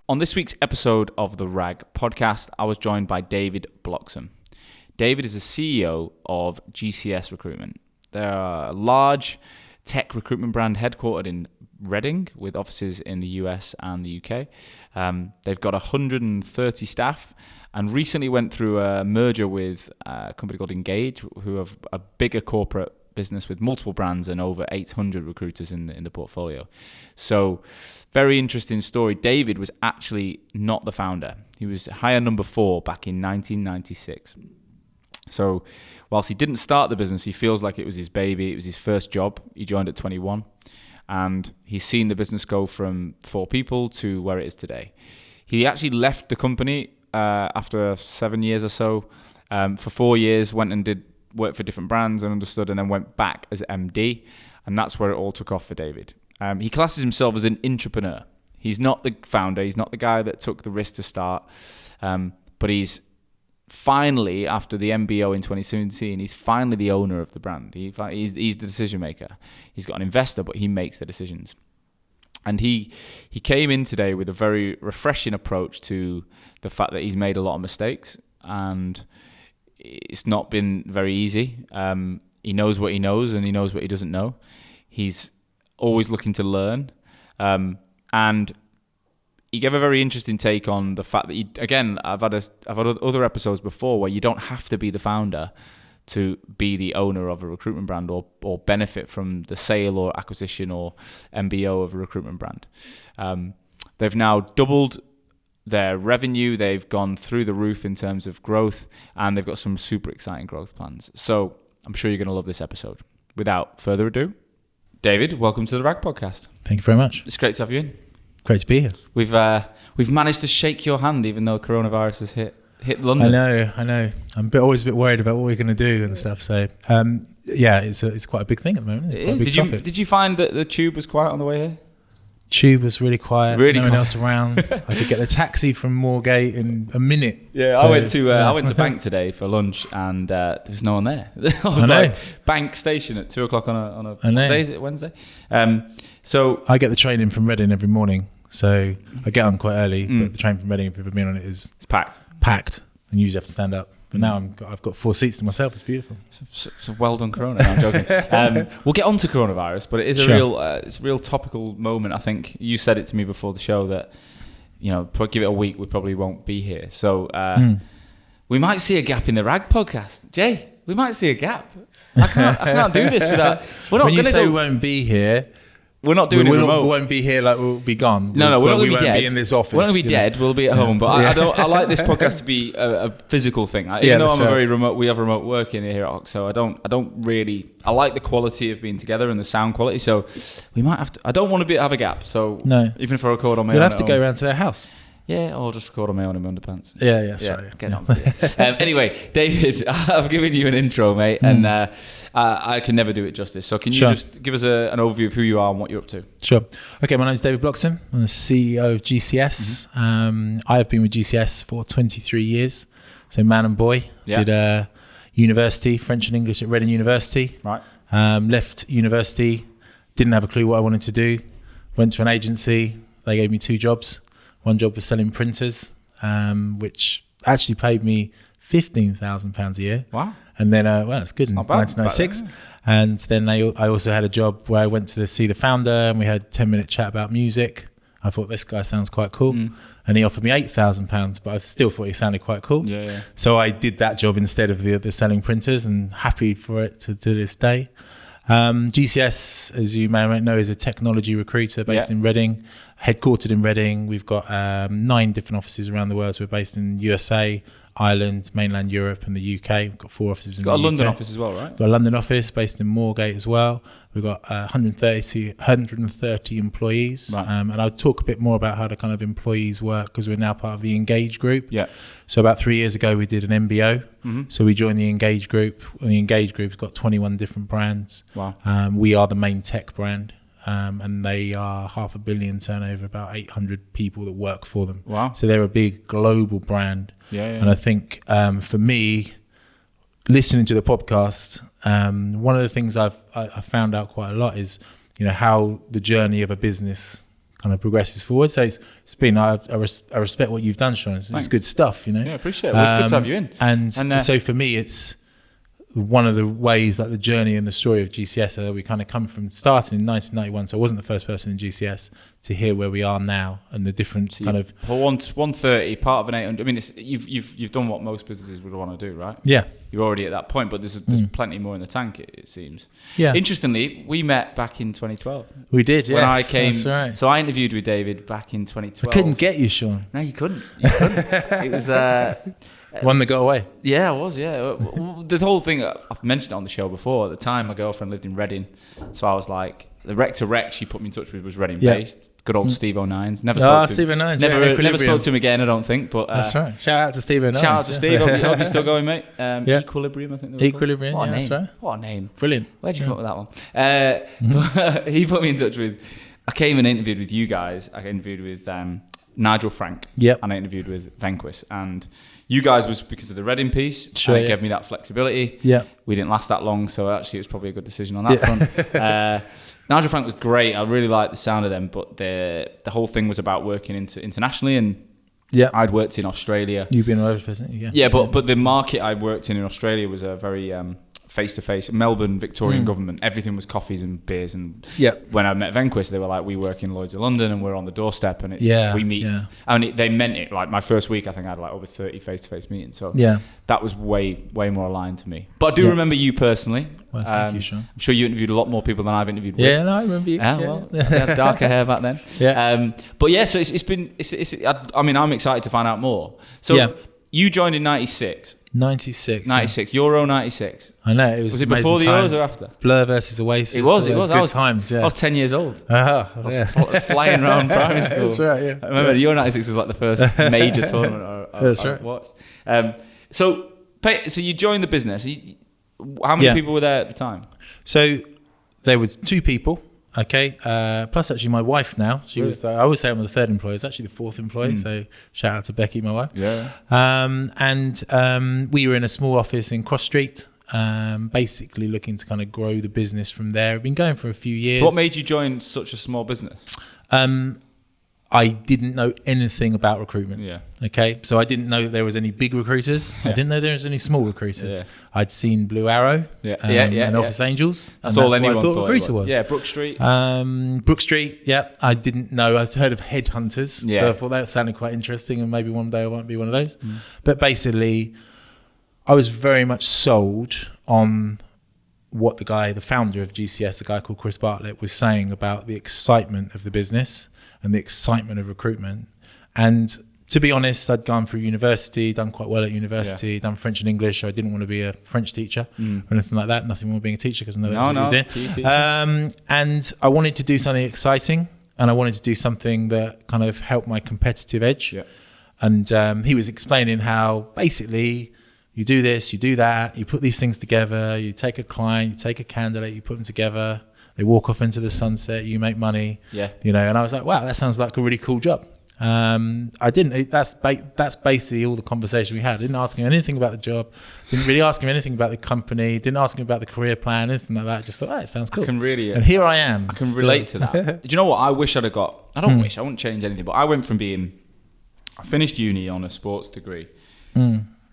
On this week's episode of the RAG podcast, I was joined by David Bloxham. David is the CEO of GCS Recruitment. They're a large tech recruitment brand headquartered in Reading with offices in the US and the UK. They've got 130 staff and recently went through a merger with a company called Engage, who have a bigger corporate business with multiple brands and over 800 recruiters in the portfolio. So very interesting story. David was actually not the founder. He was hire number 4 back in 1996. So whilst he didn't start the business, he feels like it was his baby. It was his first job. He joined at 21 and he's seen the business go from 4 people to where it is today. He actually left the company after 7 years or so. For 4 years, went and did work for different brands and understood, and then went back as MD, and that's where it all took off for David. He classes himself as an entrepreneur. He's not the founder, he's not the guy that took the risk to start, but he's finally, after the MBO in 2017, he's finally the owner of the brand. He's the decision maker. He's got an investor, but he makes the decisions. And he came in today with a very refreshing approach to the fact that he's made a lot of mistakes, and it's not been very easy. He knows what he knows and he knows what he doesn't know. He's always looking to learn. And he gave a very interesting take on the fact that, I've had other episodes before where you don't have to be the founder to be the owner of a recruitment brand or benefit from the sale or acquisition or MBO of a recruitment brand. They've now doubled their revenue, they've gone through the roof in terms of growth, and they've got some super exciting growth plans. So I'm sure you're going to love this episode. Without further ado, David, welcome to the RAG podcast. Thank you very much. It's great to have you in. Great to be here. We've managed to shake your hand even though coronavirus has hit London. I know. I'm always a bit worried about what we're going to do and stuff. So it's quite a big thing at the moment. It is. Did you find that the tube was quiet on the way here? Tube was really quiet. No one else around. I could get a taxi from Moorgate in a minute. Yeah, so, I went to Bank today for lunch, and there was no one there. I was like, Bank Station at 2:00 on a what day is it? Wednesday. So I get the train in from Reading every morning, so I get on quite early. But the train from Reading, if you've ever been on it, it's packed, and you usually have to stand up. But now I've got 4 seats to myself. It's beautiful. So well done, Corona. No, I'm joking. We'll get on to coronavirus, but it is it's a real topical moment. I think you said it to me before the show that, give it a week, we probably won't be here. So we might see a gap in the RAG podcast. Jay, we might see a gap. I can't do this without. When you say we won't be here, we're not doing it remote. We won't be here, like we'll be gone. No, we're not going to be dead. Be in this office. We're not going to be dead. We'll be at home. But I like this podcast to be a physical thing. Even though I'm a very remote, we have remote working here at Hoxo. I like the quality of being together and the sound quality. So we might have to. I don't want to have a gap. So even if I record on my own, you'll have to go around to their house. Yeah, or just record on my own in my underpants. Sorry. Get on. Anyway, David, I've given you an intro, mate, and I can never do it justice. So can you just give us an overview of who you are and what you're up to? Sure. Okay, my name is David Bloxham. I'm the CEO of GCS. I have been with GCS for 23 years. So man and boy. Yeah. Did university, French and English at Reading University. Right. Left university, didn't have a clue what I wanted to do. Went to an agency. They gave me 2 jobs. One job was selling printers, which actually paid me £15,000 a year. Wow. And then, it's good in 1996. And then I also had a job where I went to see the founder and we had a 10-minute chat about music. I thought, this guy sounds quite cool. And he offered me £8,000, but I still thought he sounded quite cool. Yeah. So I did that job instead of the selling printers, and happy for it to this day. GCS, as you may or may not know, is a technology recruiter based in Reading, headquartered in Reading. We've got 9 different offices around the world. So we're based in USA, Ireland, mainland Europe, and the UK. We've got 4 offices in the UK. Got a London office as well, right? Got a London office based in Moorgate as well. We've got 130 employees. Right. And I'll talk a bit more about how the kind of employees work because we're now part of the Engage group. Yeah. So about 3 years ago, we did an MBO. So we joined the Engage group. And the Engage group's got 21 different brands. Wow. We are the main tech brand. And they are $500 million turnover, about 800 people that work for them. Wow. So they're a big global brand. Yeah. And I think for me, listening to the podcast, one of the things I found out quite a lot is, how the journey of a business kind of progresses forward. So it's been, I respect what you've done, Sean. It's good stuff, Yeah, appreciate it. Well, it's good to have you in. And so for me, it's one of the ways, like the journey and the story of GCS, that we kind of come from starting in 1991. So I wasn't the first person in GCS to hear where we are now and the different kind of. For 130, part of an 800. I mean, you've done what most businesses would want to do, right? Yeah. You're already at that point, but there's plenty more in the tank, it seems. Yeah. Interestingly, we met back in 2012. We did, yes. When I came, that's right. So I interviewed with David back in 2012. I couldn't get you, Sean. No, you couldn't. It was. One that got away. Yeah, it was, yeah. The whole thing, I've mentioned it on the show before. At the time, my girlfriend lived in Reading. So I was like, the rec to rec she put me in touch with was Reading based. Good old Steve O'Nines. Never spoke to Steve O'Nines. Never spoke to him again, I don't think. But that's right. Shout out to Steve O'Nines. Shout out to Steve. Hope you're still going, mate. Equilibrium, I think. Equilibrium, yeah, that's right. What a name. Brilliant. Where'd you come up with that one? But he put me in touch with, I came and interviewed with you guys. I interviewed with Nigel Frank. Yep. And I interviewed with Venquis. And you guys was because of the Reading piece. Sure, and it gave me that flexibility. Yeah. We didn't last that long, so actually it was probably a good decision on that front. Nigel Frank was great. I really liked the sound of them, but the whole thing was about working internationally, and I'd worked in Australia. You've been all over, hasn't you? Yeah, but the market I worked in Australia was a very face-to-face Melbourne Victorian government. Everything was coffees and beers, and when I met Venquis, they were like, we work in Lloyd's of London and we're on the doorstep, and it's we meet. I mean, they meant it. Like my first week, I think I had like over 30 face-to-face meetings, so that was way more aligned to me. But I do remember you personally. Well, thank you, Sean. I'm sure you interviewed a lot more people than I've interviewed with. Yeah, no, I remember you. Well, I had darker hair back then. But yeah, so it's been. I mean, I'm excited to find out more. So you joined in 96. 96. Euro 96. I know. It was it before the Euros or after? Blur versus Oasis. It was. Good times, I was 10 years old. I was flying around primary school. That's right, yeah. I remember the Euro 96 was like the first major tournament I watched. So you joined the business. How many people were there at the time? So there was 2 people. Okay. Plus, actually, my wife now. She was. I always say I'm the 3rd employee. It's actually the 4th employee. So shout out to Becky, my wife. Yeah. And we were in a small office in Cross Street, basically looking to kind of grow the business from there. We've been going for a few years. What made you join such a small business? I didn't know anything about recruitment. Yeah. Okay. So I didn't know that there was any big recruiters. I didn't know there was any small recruiters. Yeah. I'd seen Blue Arrow and Office Angels. That's all anyone what I thought recruiter was. Yeah, Brook Street. Brook Street, I didn't know. I'd heard of headhunters. Yeah. So I thought that sounded quite interesting, and maybe one day I might be one of those. But basically, I was very much sold on what the founder of GCS, a guy called Chris Bartlett, was saying about the excitement of the business and the excitement of recruitment. And to be honest, I'd gone through university, done quite well at university, done French and English. So I didn't want to be a French teacher or anything like that. Nothing wrong with being a teacher, because I know that's what you did. And I wanted to do something exciting, and I wanted to do something that kind of helped my competitive edge. Yeah. And he was explaining how basically you do this, you do that, you put these things together, you take a client, you take a candidate, you put them together, they walk off into the sunset, you make money. Yeah. And I was like, wow, that sounds like a really cool job. That's basically all the conversation we had. I didn't ask him anything about the job, didn't really ask him anything about the company, didn't ask him about the career plan, anything like that. Just thought, it sounds cool. And here I am. I can relate to that. Do you know what I wish I'd have got? I wouldn't change anything, but I went from I finished uni on a sports degree.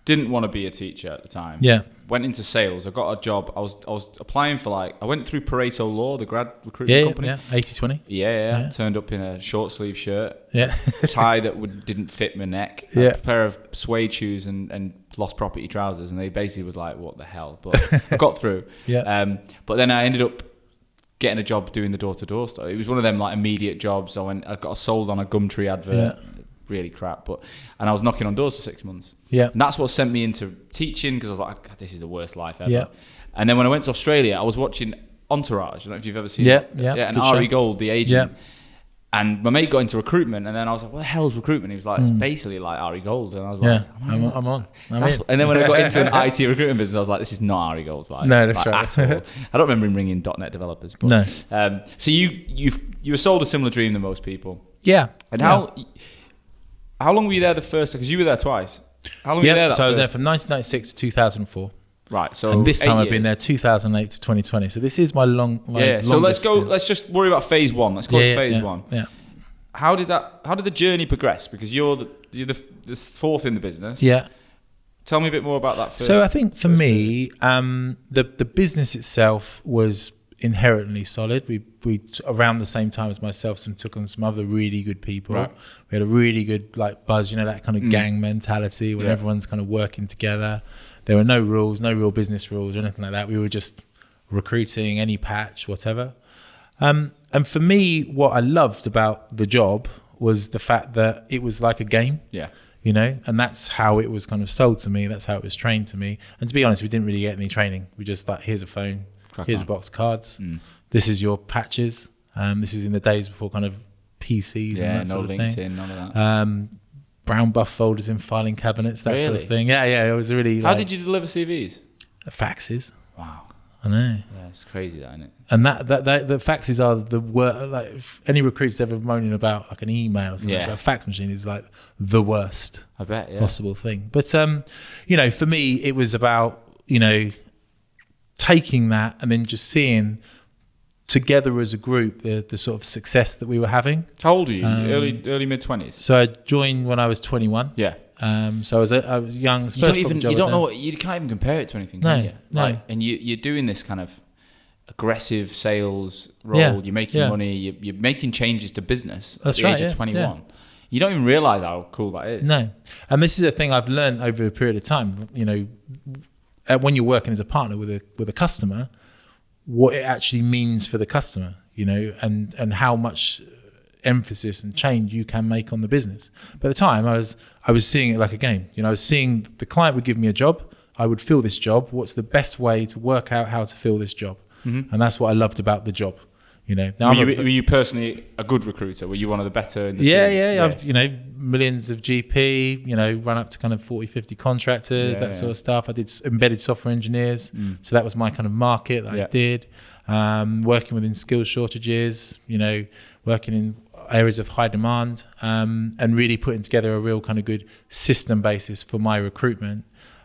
Didn't want to be a teacher at the time. Yeah. Went into sales. I got a job. I was applying for I went through Pareto Law, the grad recruitment company. Yeah, 80-20. Yeah. Turned up in a short sleeve shirt. Yeah. Tie that didn't fit my neck. Yeah. A pair of suede shoes and lost property trousers. And they basically was like, what the hell? But I got through. Yeah. But then I ended up getting a job doing the door-to-door stuff. It was one of them immediate jobs. I got sold on a Gumtree advert. Yeah. Really crap, and I was knocking on doors for 6 months. Yeah, and that's what sent me into teaching, because I was like, God, this is the worst life ever. Yeah. And then when I went to Australia, I was watching Entourage. I don't know if you've ever seen it. And Ari Gold, the agent. Yeah. And my mate got into recruitment, and then I was like, what the hell is recruitment? He was like, it's basically like Ari Gold. And I was like, I'm on. And then when I got into an IT recruitment business, I was like, this is not Ari Gold's life. No, that's right. At all. I don't remember him ringing .NET developers. But, no. So you were sold a similar dream than most people. Yeah. And how long were you there the first? Because you were there twice. How long were you there? So I was there from 1996 to 2004. Right. So and this time I've been there 2008 to 2020. So this is my long. So let's go. Let's just worry about phase one. Let's call it phase one. Yeah. how did the journey progress? Because you're the fourth in the business. Yeah. Tell me a bit more about that first. So I think for me, the business itself was inherently solid. We around the same time as myself, took on some other really good people. Right. We had a really good like buzz, that kind of gang mentality when everyone's kind of working together. There were no rules, no real business rules or anything like that. We were just recruiting any patch, whatever. And for me, what I loved about the job was the fact that it was like a game. Yeah. And that's how it was kind of sold to me. That's how it was trained to me. And to be honest, we didn't really get any training. We just like, here's a phone, here's a box of cards. This is your patches. This is in the days before kind of PCs and that sort of LinkedIn, thing. none of that. Brown buff folders in filing cabinets, that sort of thing. Yeah, it was really. How did you deliver CVs? Faxes. Wow. I know. Yeah, it's crazy, that, isn't it? And that the faxes are the worst. Like, if any recruit's ever moaning about like an email or something, a fax machine is like the worst. I bet. Possible thing. But for me, it was about taking that and then just seeing together as a group the sort of success that we were having. How old are you? Early mid-20s? So I joined when I was 21. Yeah. So I was young. You can't even compare it to anything, can you? No. And you're doing this kind of aggressive sales role. Yeah. You're making money. You're making changes to business at the age of 21. Yeah. You don't even realise how cool that is. No. And this is a thing I've learned over a period of time. When you're working as a partner with a customer, what it actually means for the customer, and how much emphasis and change you can make on the business. But at the time, I was seeing it like a game. I was seeing the client would give me a job. I would fill this job. What's the best way to work out how to fill this job? And that's what I loved about the job. Now were you personally a good recruiter? Were you one of the better in the team? Yeah. I've, millions of GP, run up to kind of 40, 50 contractors, sort of stuff. I did embedded software engineers. So that was my kind of market that I did. Working within skills shortages, working in areas of high demand, and really putting together a real kind of good system basis for my recruitment.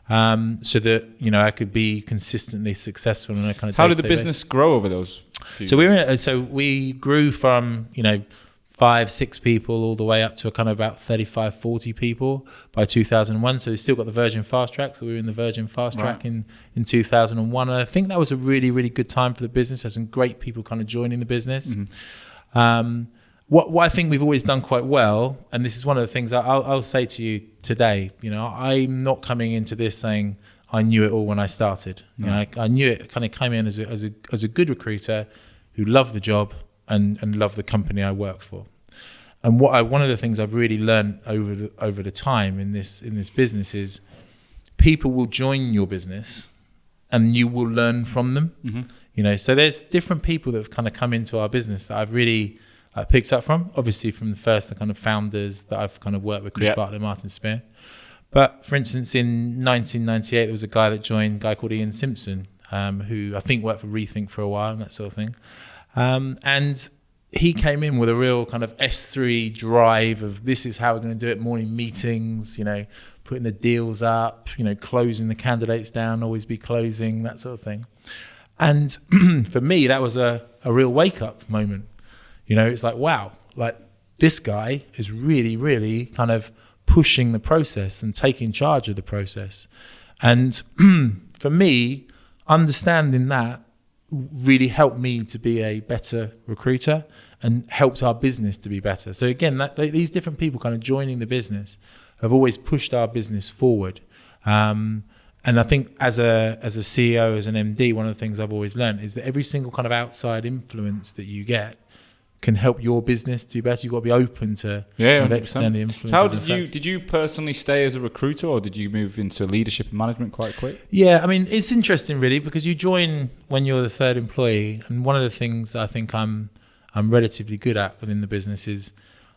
So that I could be consistently successful in a kind of. How did the business grow over those few years? We grew from 5-6 people all the way up to a kind of about 35-40 people by 2001. So we still got the Virgin Fast Track. So we were in the Virgin Fast Track in 2001. And I think that was a really, really good time for the business. There's some great people kind of joining the business. What I think we've always done quite well, and this is one of the things I'll say to you today, I'm not coming into this saying I knew it all when I started. I knew it, kind of came in as a good recruiter who loved the job and loved the company I work for. And one of the things I've really learned over the time in this business is people will join your business and you will learn from them. So there's different people that have kind of come into our business that I've really picked up from, obviously from the kind of founders that I've kind of worked with, Chris Bartlett, Martin Spear. But for instance, in 1998, there was a guy that joined, a guy called Ian Simpson, who I think worked for Rethink for a while and that sort of thing. And he came in with a real kind of S3 drive of this is how we're going to do it, morning meetings, putting the deals up, closing the candidates down, always be closing, that sort of thing. And for me, that was a real wake-up moment. It's like, wow, like this guy is really, really kind of pushing the process and taking charge of the process. And for me, understanding that really helped me to be a better recruiter and helped our business to be better. So again, these different people kind of joining the business have always pushed our business forward. And I think as a CEO, as an MD, one of the things I've always learned is that every single kind of outside influence that you get can help your business to be better. You've got to be open to external influences. How did you personally stay as a recruiter, or did you move into leadership and management quite quick? Yeah, I mean, it's interesting really, because you join when you're the third employee, and one of the things I think I'm relatively good at within the business is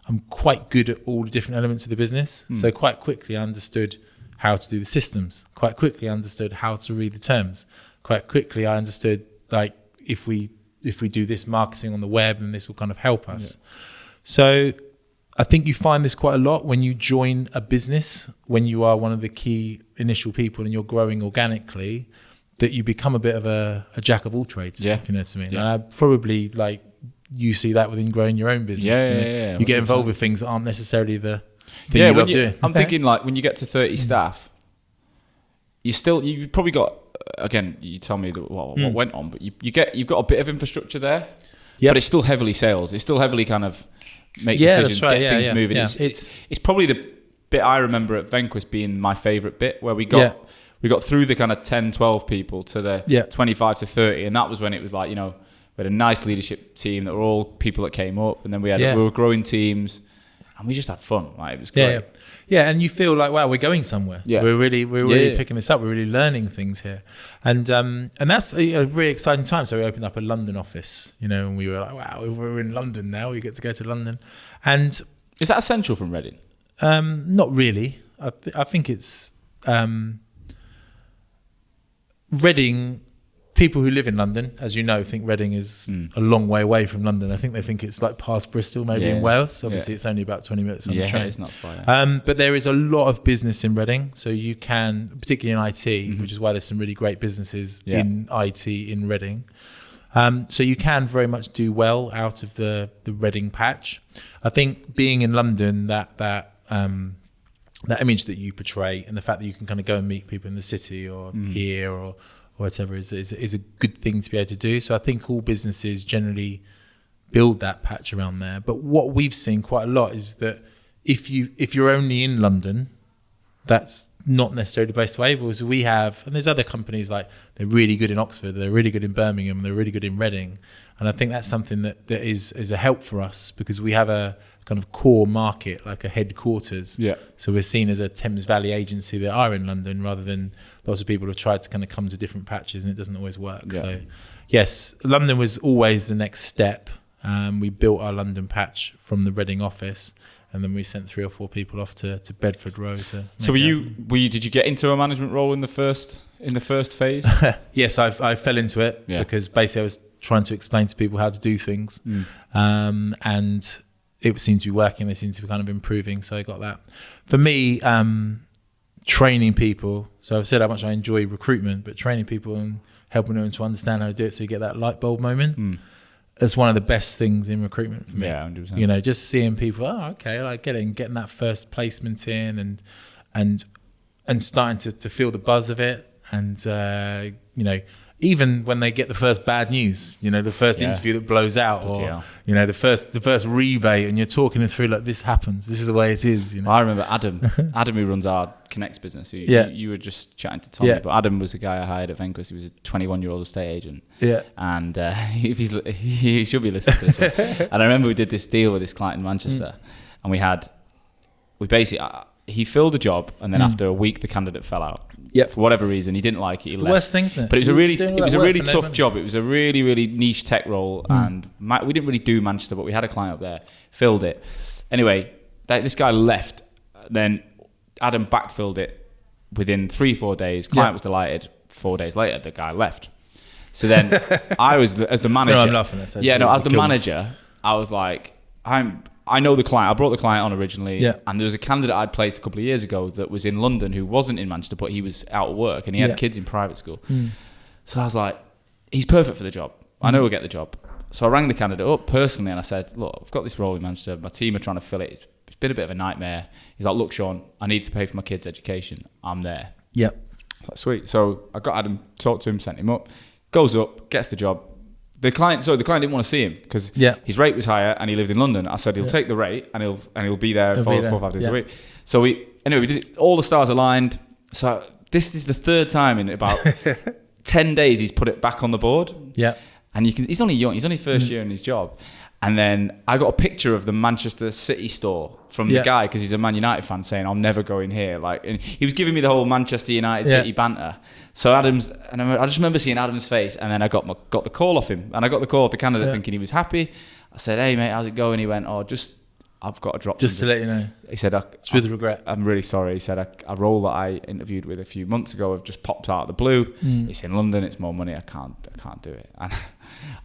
I'm quite good at all the different elements of the business. So quite quickly I understood how to do the systems. Quite quickly I understood how to read the terms. Quite quickly I understood, like, if we do this marketing on the web, then this will kind of help us. So I think you find this quite a lot when you join a business, when you are one of the key initial people and you're growing organically, that you become a bit of a jack of all trades, if you know what I mean. And I probably you see that within growing your own business. Yeah, you get involved with things that aren't necessarily the thing you love doing. I'm thinking like when you get to 30 staff, you've probably got, again, you tell me what went on, but you've got a bit of infrastructure there, but it's still heavily sales. It's still heavily kind of make decisions, get things moving. Yeah. It's probably the bit I remember at Venquist being my favourite bit, where we got through the kind of 10, 12 people to the 25 to 30, and that was when it was like, we had a nice leadership team that were all people that came up, and then we were growing teams, and we just had fun. Like, it was great. Yeah, and you feel like, wow, we're going somewhere. Yeah. We're really picking this up. We're really learning things here, and that's a really exciting time. So we opened up a London office, and we were like, wow, we're in London now. We get to go to London, and is that essential from Reading? Not really. I think it's Reading. People who live in London, as you know, think Reading is a long way away from London. I think they think it's like past Bristol, maybe in Wales. Obviously, it's only about 20 minutes on the train. It's not far. But there is a lot of business in Reading. So you can, particularly in IT, which is why there's some really great businesses in IT in Reading. So you can very much do well out of the Reading patch. I think being in London, that image that you portray, and the fact that you can kind of go and meet people in the city or here or whatever is a good thing to be able to do. So I think all businesses generally build that patch around there. But what we've seen quite a lot is that if you're only in London, that's not necessarily the best way, because we have, and there's other companies like they're really good in Oxford, they're really good in Birmingham, they're really good in Reading, and I think that's something that is a help for us, because we have a kind of core market, like a headquarters. Yeah. So we're seen as a Thames Valley agency that are in London, rather than lots of people have tried to kind of come to different patches, and it doesn't always work. Yeah. So yes, London was always the next step. We built our London patch from the Reading office, and then we sent 3 or 4 people off to Bedford Row. So did you get into a management role in the first phase? Yes, I fell into it because basically I was trying to explain to people how to do things, and it seemed to be working. They seemed to be kind of improving, so I got that. For me, training people. So I've said how much I enjoy recruitment, but training people and helping them to understand how to do it, so you get that light bulb moment. It's one of the best things in recruitment for me. Yeah, 100%. Just seeing people, okay, like getting that first placement in, and starting to feel the buzz of it, and even when they get the first bad news, the first interview that blows out, or the first rebate, and you're talking them through like, this happens, this is the way it is. I remember Adam who runs our Connects business. You were just chatting to Tommy, but Adam was a guy I hired at Venquist. He was a 21-year-old estate agent. Yeah, and he should be listening to this one. And I remember we did this deal with this client in Manchester, and we basically he filled the job, and then after a week the candidate fell out. Yeah, for whatever reason, he didn't like it. He left. The worst thing, isn't it? But it was a really tough job. It was a really, really niche tech role, and we didn't really do Manchester, but we had a client up there, filled it. Anyway, this guy left. Then Adam backfilled it within 3-4 days. Client was delighted. 4 days later, the guy left. So then I was as the manager. No, I'm laughing. As the manager, I was like, I know the client. I brought the client on originally, and there was a candidate I'd placed a couple of years ago that was in London who wasn't in Manchester, but he was out of work, and he had kids in private school. So I was like, he's perfect for the job. I know he'll get the job. So I rang the candidate up personally, and I said, look, I've got this role in Manchester. My team are trying to fill it. It's been a bit of a nightmare. He's like, look, Sean, I need to pay for my kids' education. I'm there. Yep. Like, sweet. So I got Adam, talked to him, sent him up. Goes up, gets the job. The client didn't want to see him because his rate was higher and he lived in London. I said he'll take the rate and he'll be there 4 or 5 days a week. So we did it, all the stars aligned. So this is the 3rd time in about 10 days he's put it back on the board. Yeah, and he's only young. He's only first year in his job. And then I got a picture of the Manchester City store from the guy, because he's a Man United fan, saying, "I'm never going here." And he was giving me the whole Manchester United City banter. So I just remember seeing Adam's face, and then I got the call off him, and I got the call off the candidate thinking he was happy. I said, "Hey mate, how's it going?" He went, I've got to drop just something. To let you know. He said, it's with regret. I'm really sorry. He said, a role that I interviewed with a few months ago have just popped out of the blue. It's in London. It's more money. I can't do it. And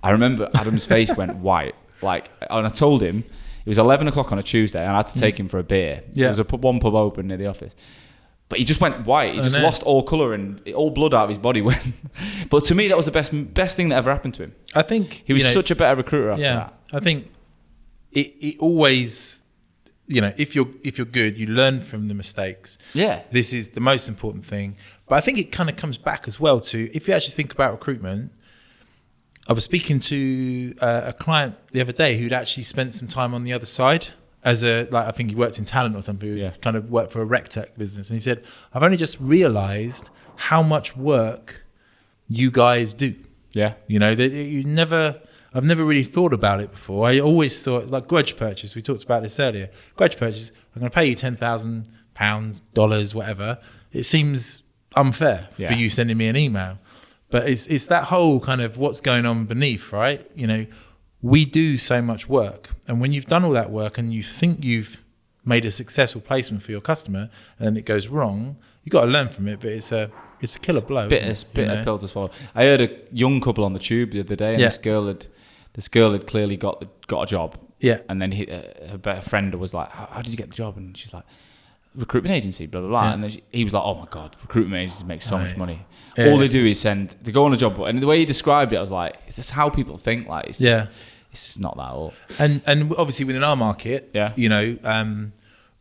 I remember Adam's face went white. And I told him it was 11 o'clock on a Tuesday, and I had to take him for a beer. There was one pub open near the office. But he just went white. He just lost all colour, and all blood out of his body went. But to me, that was the best thing that ever happened to him. I think he was such a better recruiter after that. I think it always, if you're good, you learn from the mistakes. Yeah. This is the most important thing. But I think it kind of comes back as well to, if you actually think about recruitment, I was speaking to a client the other day who'd actually spent some time on the other side as I think he worked in talent or something, who kind of worked for a rec tech business. And he said, I've only just realized how much work you guys do. Yeah. I've never really thought about it before. I always thought, like grudge purchase, we talked about this earlier. Grudge purchase, I'm going to pay you £10,000, dollars, whatever. It seems unfair for you sending me an email. But it's that whole kind of what's going on beneath, right? We do so much work. And when you've done all that work and you think you've made a successful placement for your customer and then it goes wrong, you've got to learn from it. But it's a killer blow. Bitter pill to swallow. I heard a young couple on the tube the other day, and this girl had clearly got a job. Yeah. And then her friend was like, how did you get the job? And she's like, recruitment agency, blah, blah, blah. Yeah. And then he was like, oh my God, recruitment agencies make so much money. Yeah. All they do is they go on a job. And the way he described it, I was like, that's how people think. Like, it's just not that at all. And obviously within our market,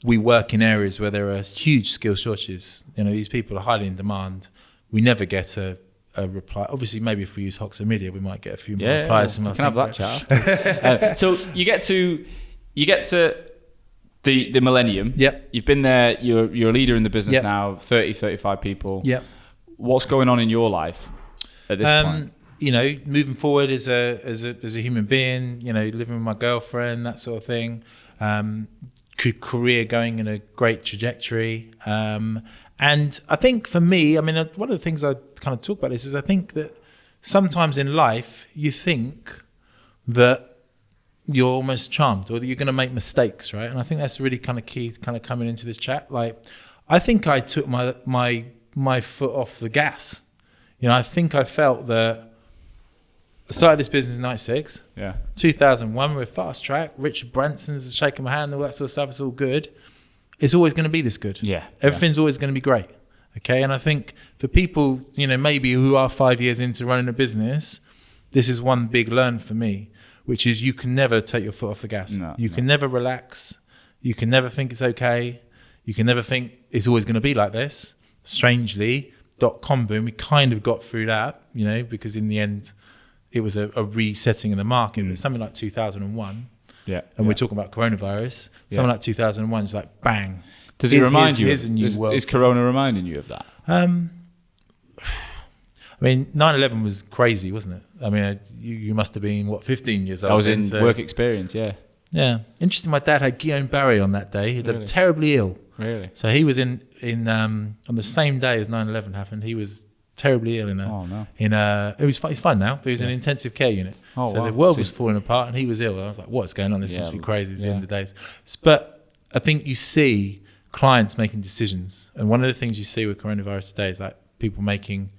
we work in areas where there are huge skill shortages. These people are highly in demand. We never get a reply. Obviously, maybe if we use Hoxo Media, we might get a few more replies. We can have that chat. So you get to the millennium. Yep. You've been there. You're a leader in the business now. 35 people. Yep. What's going on in your life at this point? Moving forward as a human being. Living with my girlfriend, that sort of thing. Career going in a great trajectory. And I think for me, one of the things I kind of talk about this is I think that sometimes in life you think that you're almost charmed or that you're going to make mistakes, right? And I think that's really kind of key, kind of coming into this chat. Like, I think I took my foot off the gas. I think I felt that I started this business in 96. Yeah. 2001, we're fast track. Richard Branson's shaking my hand, all that sort of stuff. It's all good. It's always going to be this good. Yeah. Everything's always going to be great. Okay. And I think for people, maybe who are 5 years into running a business, this is one big learn for me, which is you can never take your foot off the gas. You can never relax. You can never think it's okay. You can never think it's always going to be like this. Strangely, .com boom, we kind of got through that, because in the end, it was a resetting in the market. But something like 2001. Yeah, and we're talking about coronavirus. Something like 2001 is like bang. Does it remind you? Is Corona reminding you of that? 9/11 was crazy, wasn't it? You must have been 15 years old. I was in work experience. Yeah. Yeah. Interesting. My dad had Guillain Barre on that day. He was terribly ill. Really? So he was in on the same day as 9/11 happened. He was terribly ill he's fine now, but he was in an intensive care unit. Oh, so the world was falling apart and he was ill. I was like, what's going on? This must be crazy. It's the end of the days. But I think you see clients making decisions. And one of the things you see with coronavirus today is like people making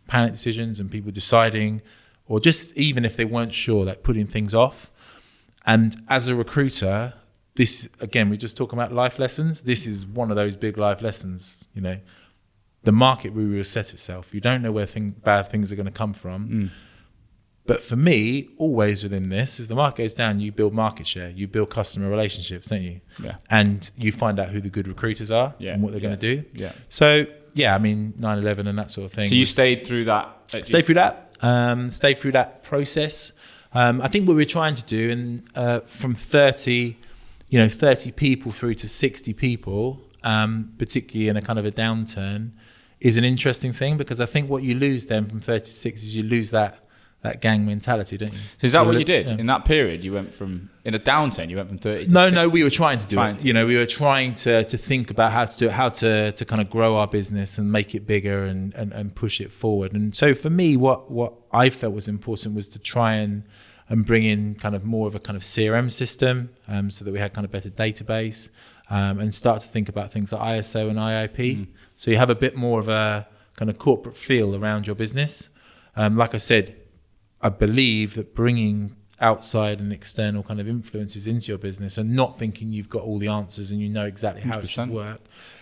panic decisions and people deciding, or just even if they weren't sure, like putting things off. And as a recruiter, this, again, we're just talking about life lessons. This is one of those big life lessons, The market will reset itself. You don't know where bad things are going to come from. But for me, always within this, if the market goes down, you build market share. You build customer relationships, don't you? Yeah. And you find out who the good recruiters are and what they're going to do. Yeah. So, 9/11 and that sort of thing. So you stayed through that? Stayed through that process. I think what we're trying to do, and from 30 people through to 60 people, particularly in a kind of a downturn, is an interesting thing, because I think what you lose then from 36 is you lose that gang mentality, don't you? So is that what you did in that period? You went from, in a downturn, you went from 30 to 60? No, we were trying to do it. We were trying to think about how to do it, how to kind of grow our business and make it bigger and push it forward. And so for me, what I felt was important was to try and bring in kind of more of a kind of CRM system, so that we had kind of better database, and start to think about things like ISO and IIP. So you have a bit more of a kind of corporate feel around your business. Like I said, I believe that bringing outside and external kind of influences into your business and not thinking you've got all the answers and you know exactly how 100%. It should work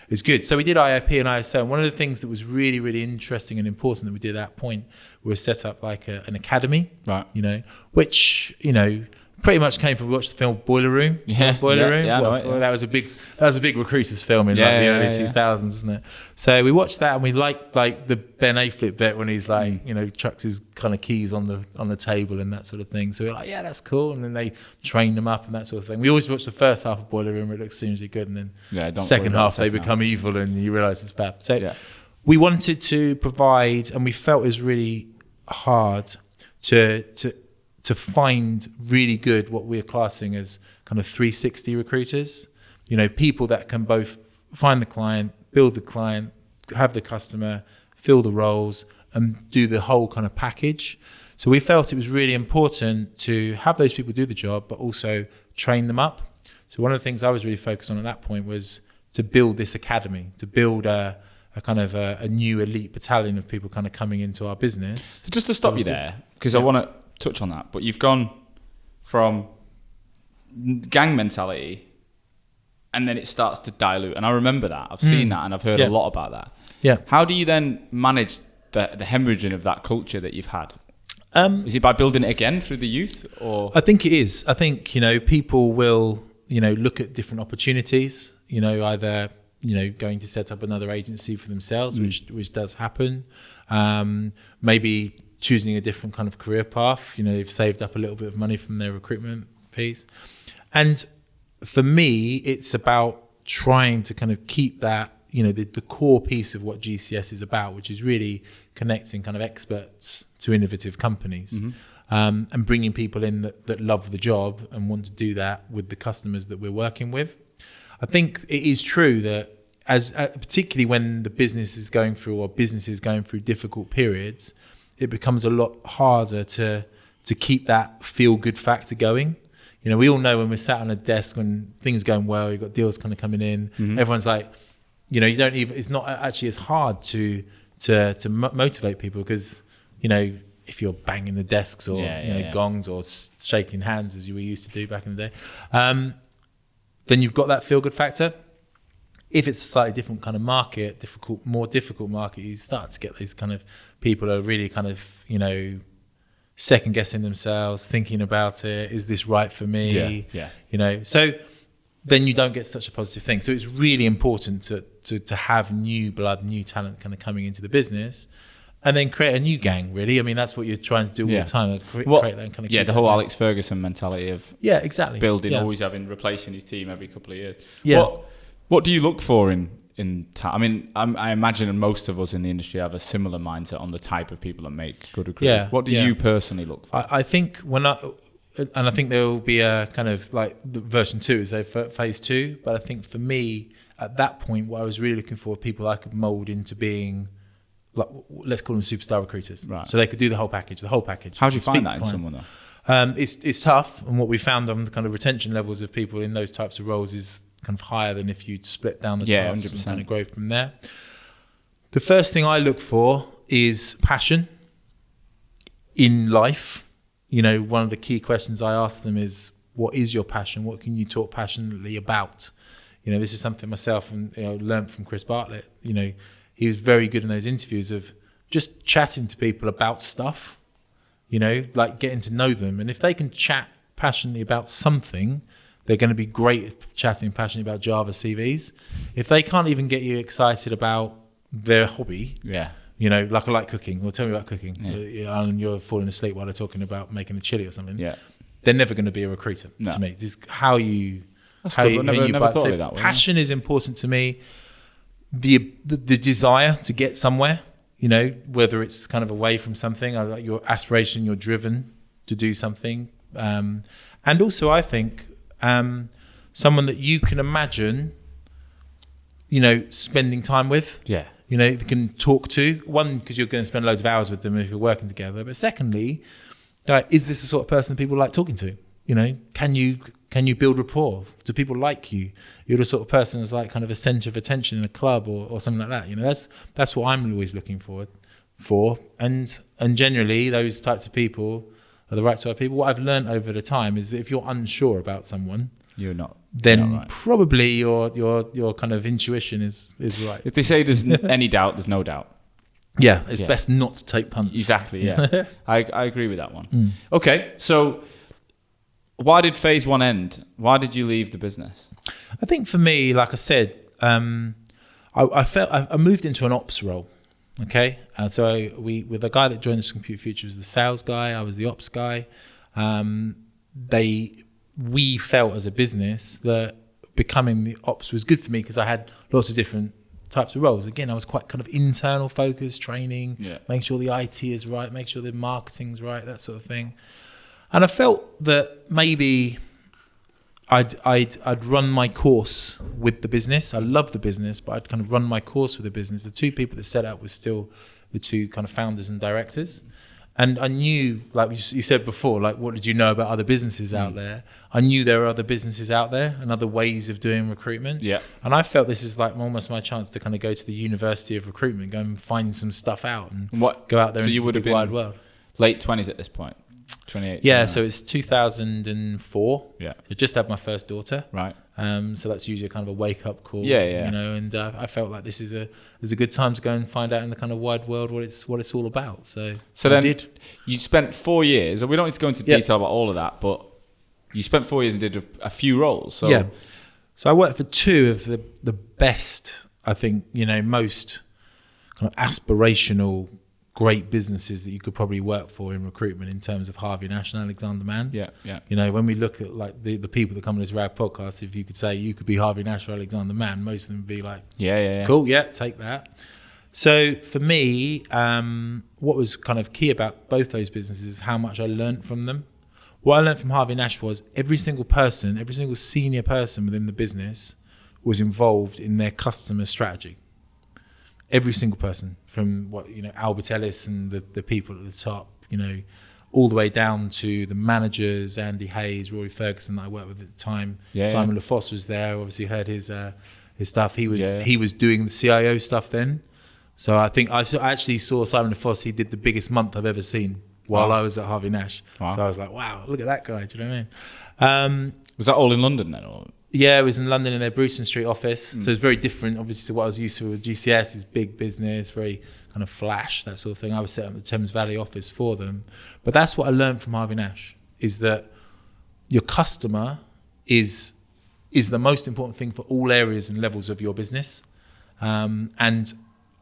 is good. So we did IIP and ISO. And one of the things that was really, really interesting and important that we did at that point was set up like an academy, right? Which, pretty much came from, we watched the film Boiler Room. Boiler Room. Yeah, That was a big recruiters film in the early 2000s, isn't it? So we watched that and we liked like the Ben Affleck bit when he's like, chucks his kind of keys on the table and that sort of thing. So we're like, yeah, that's cool. And then they trained them up and that sort of thing. We always watch the first half of Boiler Room where it looks seriously good, and then the second half they become evil and you realise it's bad. So we wanted to provide, and we felt it was really hard to find really good, what we're classing as kind of 360 recruiters, people that can both find the client, build the client, have the customer, fill the roles, and do the whole kind of package. So we felt it was really important to have those people do the job, but also train them up. So one of the things I was really focused on at that point was to build this academy, to build a kind of a new elite battalion of people kind of coming into our business. So just to stop you there, because I want to touch on that, but you've gone from gang mentality and then it starts to dilute, and I remember that. I've seen that and I've heard a lot about that. How do you then manage the hemorrhaging of that culture that you've had? Is it by building it again through the youth, or? I think it is. I think people will look at different opportunities, either going to set up another agency for themselves, which does happen, maybe choosing a different kind of career path. They've saved up a little bit of money from their recruitment piece. And for me, it's about trying to kind of keep that, the core piece of what GCS is about, which is really connecting kind of experts to innovative companies, and bringing people in that love the job and want to do that with the customers that we're working with. I think it is true that particularly when the business is going through difficult periods, it becomes a lot harder to keep that feel-good factor going. We all know when we're sat on a desk, when things are going well, you've got deals kind of coming in, everyone's like, it's not actually as hard to motivate people, because, if you're banging the desks or gongs or shaking hands as you were used to do back in the day, then you've got that feel-good factor. If it's a slightly different kind of market, more difficult market, you start to get these kind of people who are really kind of, second guessing themselves, thinking about it. Is this right for me? So then you don't get such a positive thing. So it's really important to have new blood, new talent kind of coming into the business, and then create a new gang, really. I mean, that's what you're trying to do all the time. Create that kind of the whole Alex Ferguson mentality of exactly building, always replacing his team every couple of years. Yeah. What do you look for in I mean, I imagine most of us in the industry have a similar mindset on the type of people that make good recruiters. What do you personally look for? I think I think there will be a kind of like the version 2, is phase 2. But I think for me, at that point, what I was really looking for, people I could mold into being, like, let's call them superstar recruiters. Right. So they could do the whole package. How do you find that in someone though? It's tough, and what we found on the kind of retention levels of people in those types of roles is kind of higher than if you split down the tasks 100%. And kind of grow from there. The first thing I look for is passion in life. One of the key questions I ask them is, what is your passion? What can you talk passionately about? This is something myself and learned from Chris Bartlett. He was very good in those interviews of just chatting to people about stuff, like getting to know them. And if they can chat passionately about something, they're going to be great at chatting passionately about Java CVs. If they can't even get you excited about their hobby, like I like cooking, or tell me about cooking, and you're falling asleep while they're talking about making a chili or something, they're never going to be a recruiter to me. Just how you thought of it that way. Passion is important to me. The desire to get somewhere, whether it's kind of away from something, I like your aspiration, you're driven to do something, and also I think someone that you can imagine, spending time with. You can talk to. One, because you're going to spend loads of hours with them if you're working together. But secondly, is this the sort of person that people like talking to? Can you build rapport? Do people like you? You're the sort of person that's like kind of a centre of attention in a club or something like that. That's what I'm always looking for. And generally, those types of people are the right sort of people. What I've learned over the time is that if you're unsure about someone, then right. Probably your kind of intuition is right. If they say there's any doubt, there's no doubt. Yeah, it's best not to take punts. Exactly, yeah. I agree with that one. Okay, so Why did phase one end? Why did you leave the business? I think for me, like I said, I felt I moved into an ops role. Okay, and so with the guy that joined us, Computer Future, was the sales guy. I was the ops guy. We felt as a business that becoming the ops was good for me because I had lots of different types of roles. Again, I was quite kind of internal focused, training, making sure the IT is right, make sure the marketing's right, that sort of thing. And I felt that maybe I'd run my course with the business. I love the business, but I'd kind of run my course with the business. The two people that set up were still the two kind of founders and directors. And I knew, like you said before, like what did you know about other businesses out there? I knew there were other businesses out there and other ways of doing recruitment. Yeah. And I felt this is like almost my chance to kind of go to the University of Recruitment, go and find some stuff out and go out there into the big wide world. Late 20s at this point? 28? Yeah, so it's 2004. Yeah. I just had my first daughter. Right. So that's usually kind of a wake-up call. Yeah. You know, and I felt like this is a good time to go and find out in the kind of wide world what it's all about. So then you spent 4 years, and we don't need to go into detail about all of that, but you spent 4 years and did a few roles. So I worked for two of the best, I think, you know, most kind of aspirational great businesses that you could probably work for in recruitment in terms of Harvey, Nash and Alexander Mann. Yeah. You know, when we look at like the people that come on this RAG podcast, if you could say you could be Harvey Nash or Alexander Mann, most of them would be like, cool, take that. So for me, what was kind of key about both those businesses is how much I learned from them. What I learned from Harvey Nash was every single senior person within the business was involved in their customer strategy. Every single person, from Albert Ellis and the people at the top, you know, all the way down to the managers, Andy Hayes, Rory Ferguson that I worked with at the time. Simon LaFosse was there. Obviously heard his stuff. He was doing the CIO stuff then. So I think I actually saw Simon LaFosse. He did the biggest month I've ever seen while I was at Harvey Nash. Wow. So I was like, wow, look at that guy. Do you know what I mean? Was that all in London then? Or? Yeah, it was in London in their Bruton Street office. So it's very different, obviously, to what I was used to with GCS. It's big business, very kind of flash, that sort of thing. I was setting up the Thames Valley office for them. But that's what I learned from Harvey Nash, is that your customer is the most important thing for all areas and levels of your business. And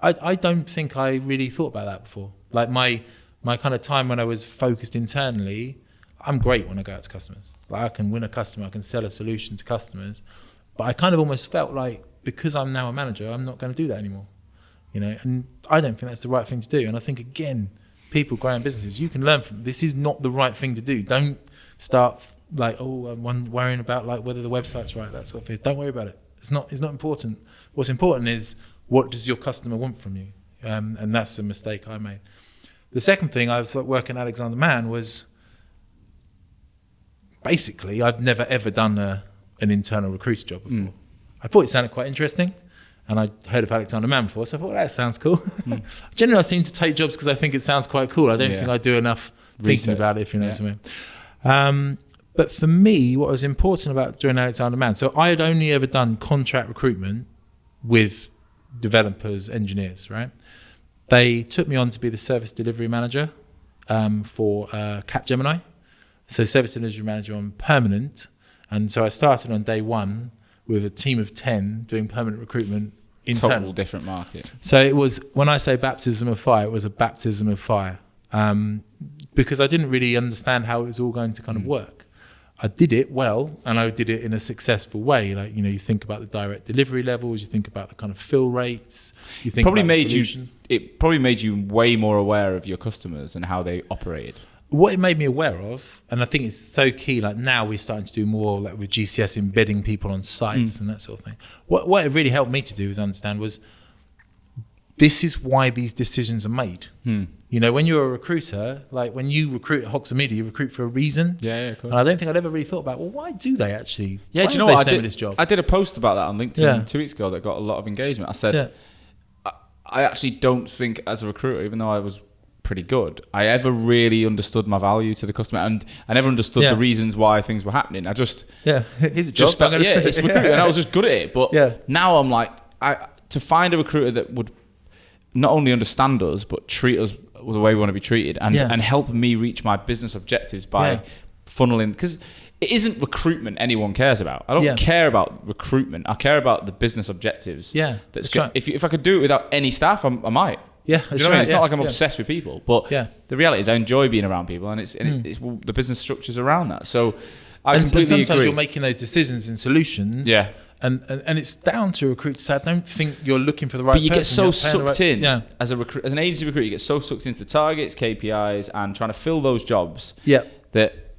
I don't think I really thought about that before. Like my kind of time when I was focused internally, I'm great when I go out to customers. Like I can win a customer, I can sell a solution to customers, but I kind of almost felt like because I'm now a manager, I'm not going to do that anymore, you know. And I don't think that's the right thing to do. And I think again, people growing businesses, you can learn from this. Is not the right thing to do. Don't start like I'm worrying about like whether the website's right, that sort of thing. Don't worry about it. It's not important. What's important is what does your customer want from you, and that's the mistake I made. The second thing I was working at Alexander Mann was. Basically, I've never ever done an internal recruiter job before. I thought it sounded quite interesting, and I'd heard of Alexander Mann before, so I thought that sounds cool. Generally, I seem to take jobs because I think it sounds quite cool. I don't think I do enough thinking about it, if you know what I mean. But for me, what was important about doing Alexander Mann, so I had only ever done contract recruitment with developers, engineers, right? They took me on to be the service delivery manager for Capgemini. So service delivery manager on permanent. And so I started on day one with a team of 10 doing permanent recruitment internal. Total different market. So it was, when I say baptism of fire, it was a baptism of fire. Because I didn't really understand how it was all going to kind of work. I did it well, and I did it in a successful way. Like, you know, you think about the direct delivery levels, you think about the kind of fill rates, you think about the solution. It probably made you way more aware of your customers and how they operated. What it made me aware of, and I think it's so key, like now we're starting to do more like with GCS embedding people on sites and that sort of thing. What it really helped me to do is understand was this is why these decisions are made. You know, when you're a recruiter, like when you recruit at Hoxo Media, you recruit for a reason. Yeah, of course. And I don't think I'd ever really thought about, well, why do they actually? Yeah, do you know what? I did a post about that on LinkedIn 2 weeks ago that got a lot of engagement. I said, I actually don't think as a recruiter, even though I was pretty good, I ever really understood my value to the customer, and I never understood the reasons why things were happening. I just here's a job. It's recruiting, and I was just good at it. But now I'm like, to find a recruiter that would not only understand us but treat us the way we want to be treated, and help me reach my business objectives by funneling. Because it isn't recruitment anyone cares about. I don't care about recruitment. I care about the business objectives. Yeah, that's good. Right. If I could do it without any staff, I might. Yeah, that's right. I mean? It's not like I'm obsessed with people, but the reality is I enjoy being around people, and it's the business structures around that. So I completely sometimes agree. You're making those decisions and solutions. Yeah. And it's down to recruiters. I don't think you're looking for the right person. But you get so sucked in as an agency recruiter. You get so sucked into targets, KPIs, and trying to fill those jobs. Yeah. That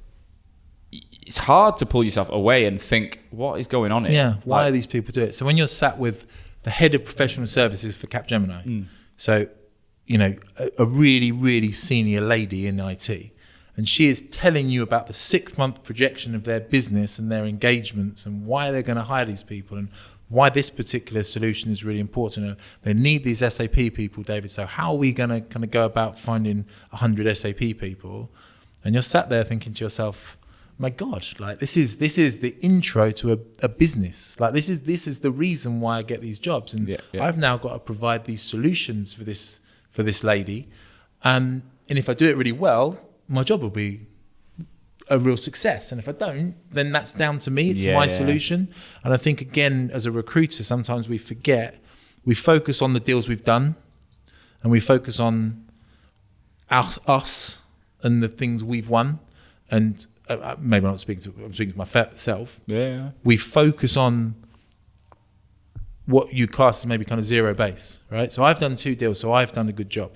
it's hard to pull yourself away and think, what is going on here? Yeah. Why are these people doing it? So when you're sat with the head of professional services for Capgemini, so a really, really senior lady in IT. And she is telling you about the 6-month projection of their business and their engagements and why they're going to hire these people and why this particular solution is really important. And they need these SAP people, David. So how are we going to kind of go about finding 100 SAP people? And you're sat there thinking to yourself, my God, like this is the intro to a business. Like this is the reason why I get these jobs. And I've now got to provide these solutions for this lady. And if I do it really well, my job will be a real success. And if I don't, then that's down to me. It's my solution. And I think, again, as a recruiter, sometimes we focus on the deals we've done and we focus on us and the things we've won. And maybe I'm speaking to myself. Yeah. We focus on what you class as maybe kind of zero base, right? So I've done 2 deals, so I've done a good job.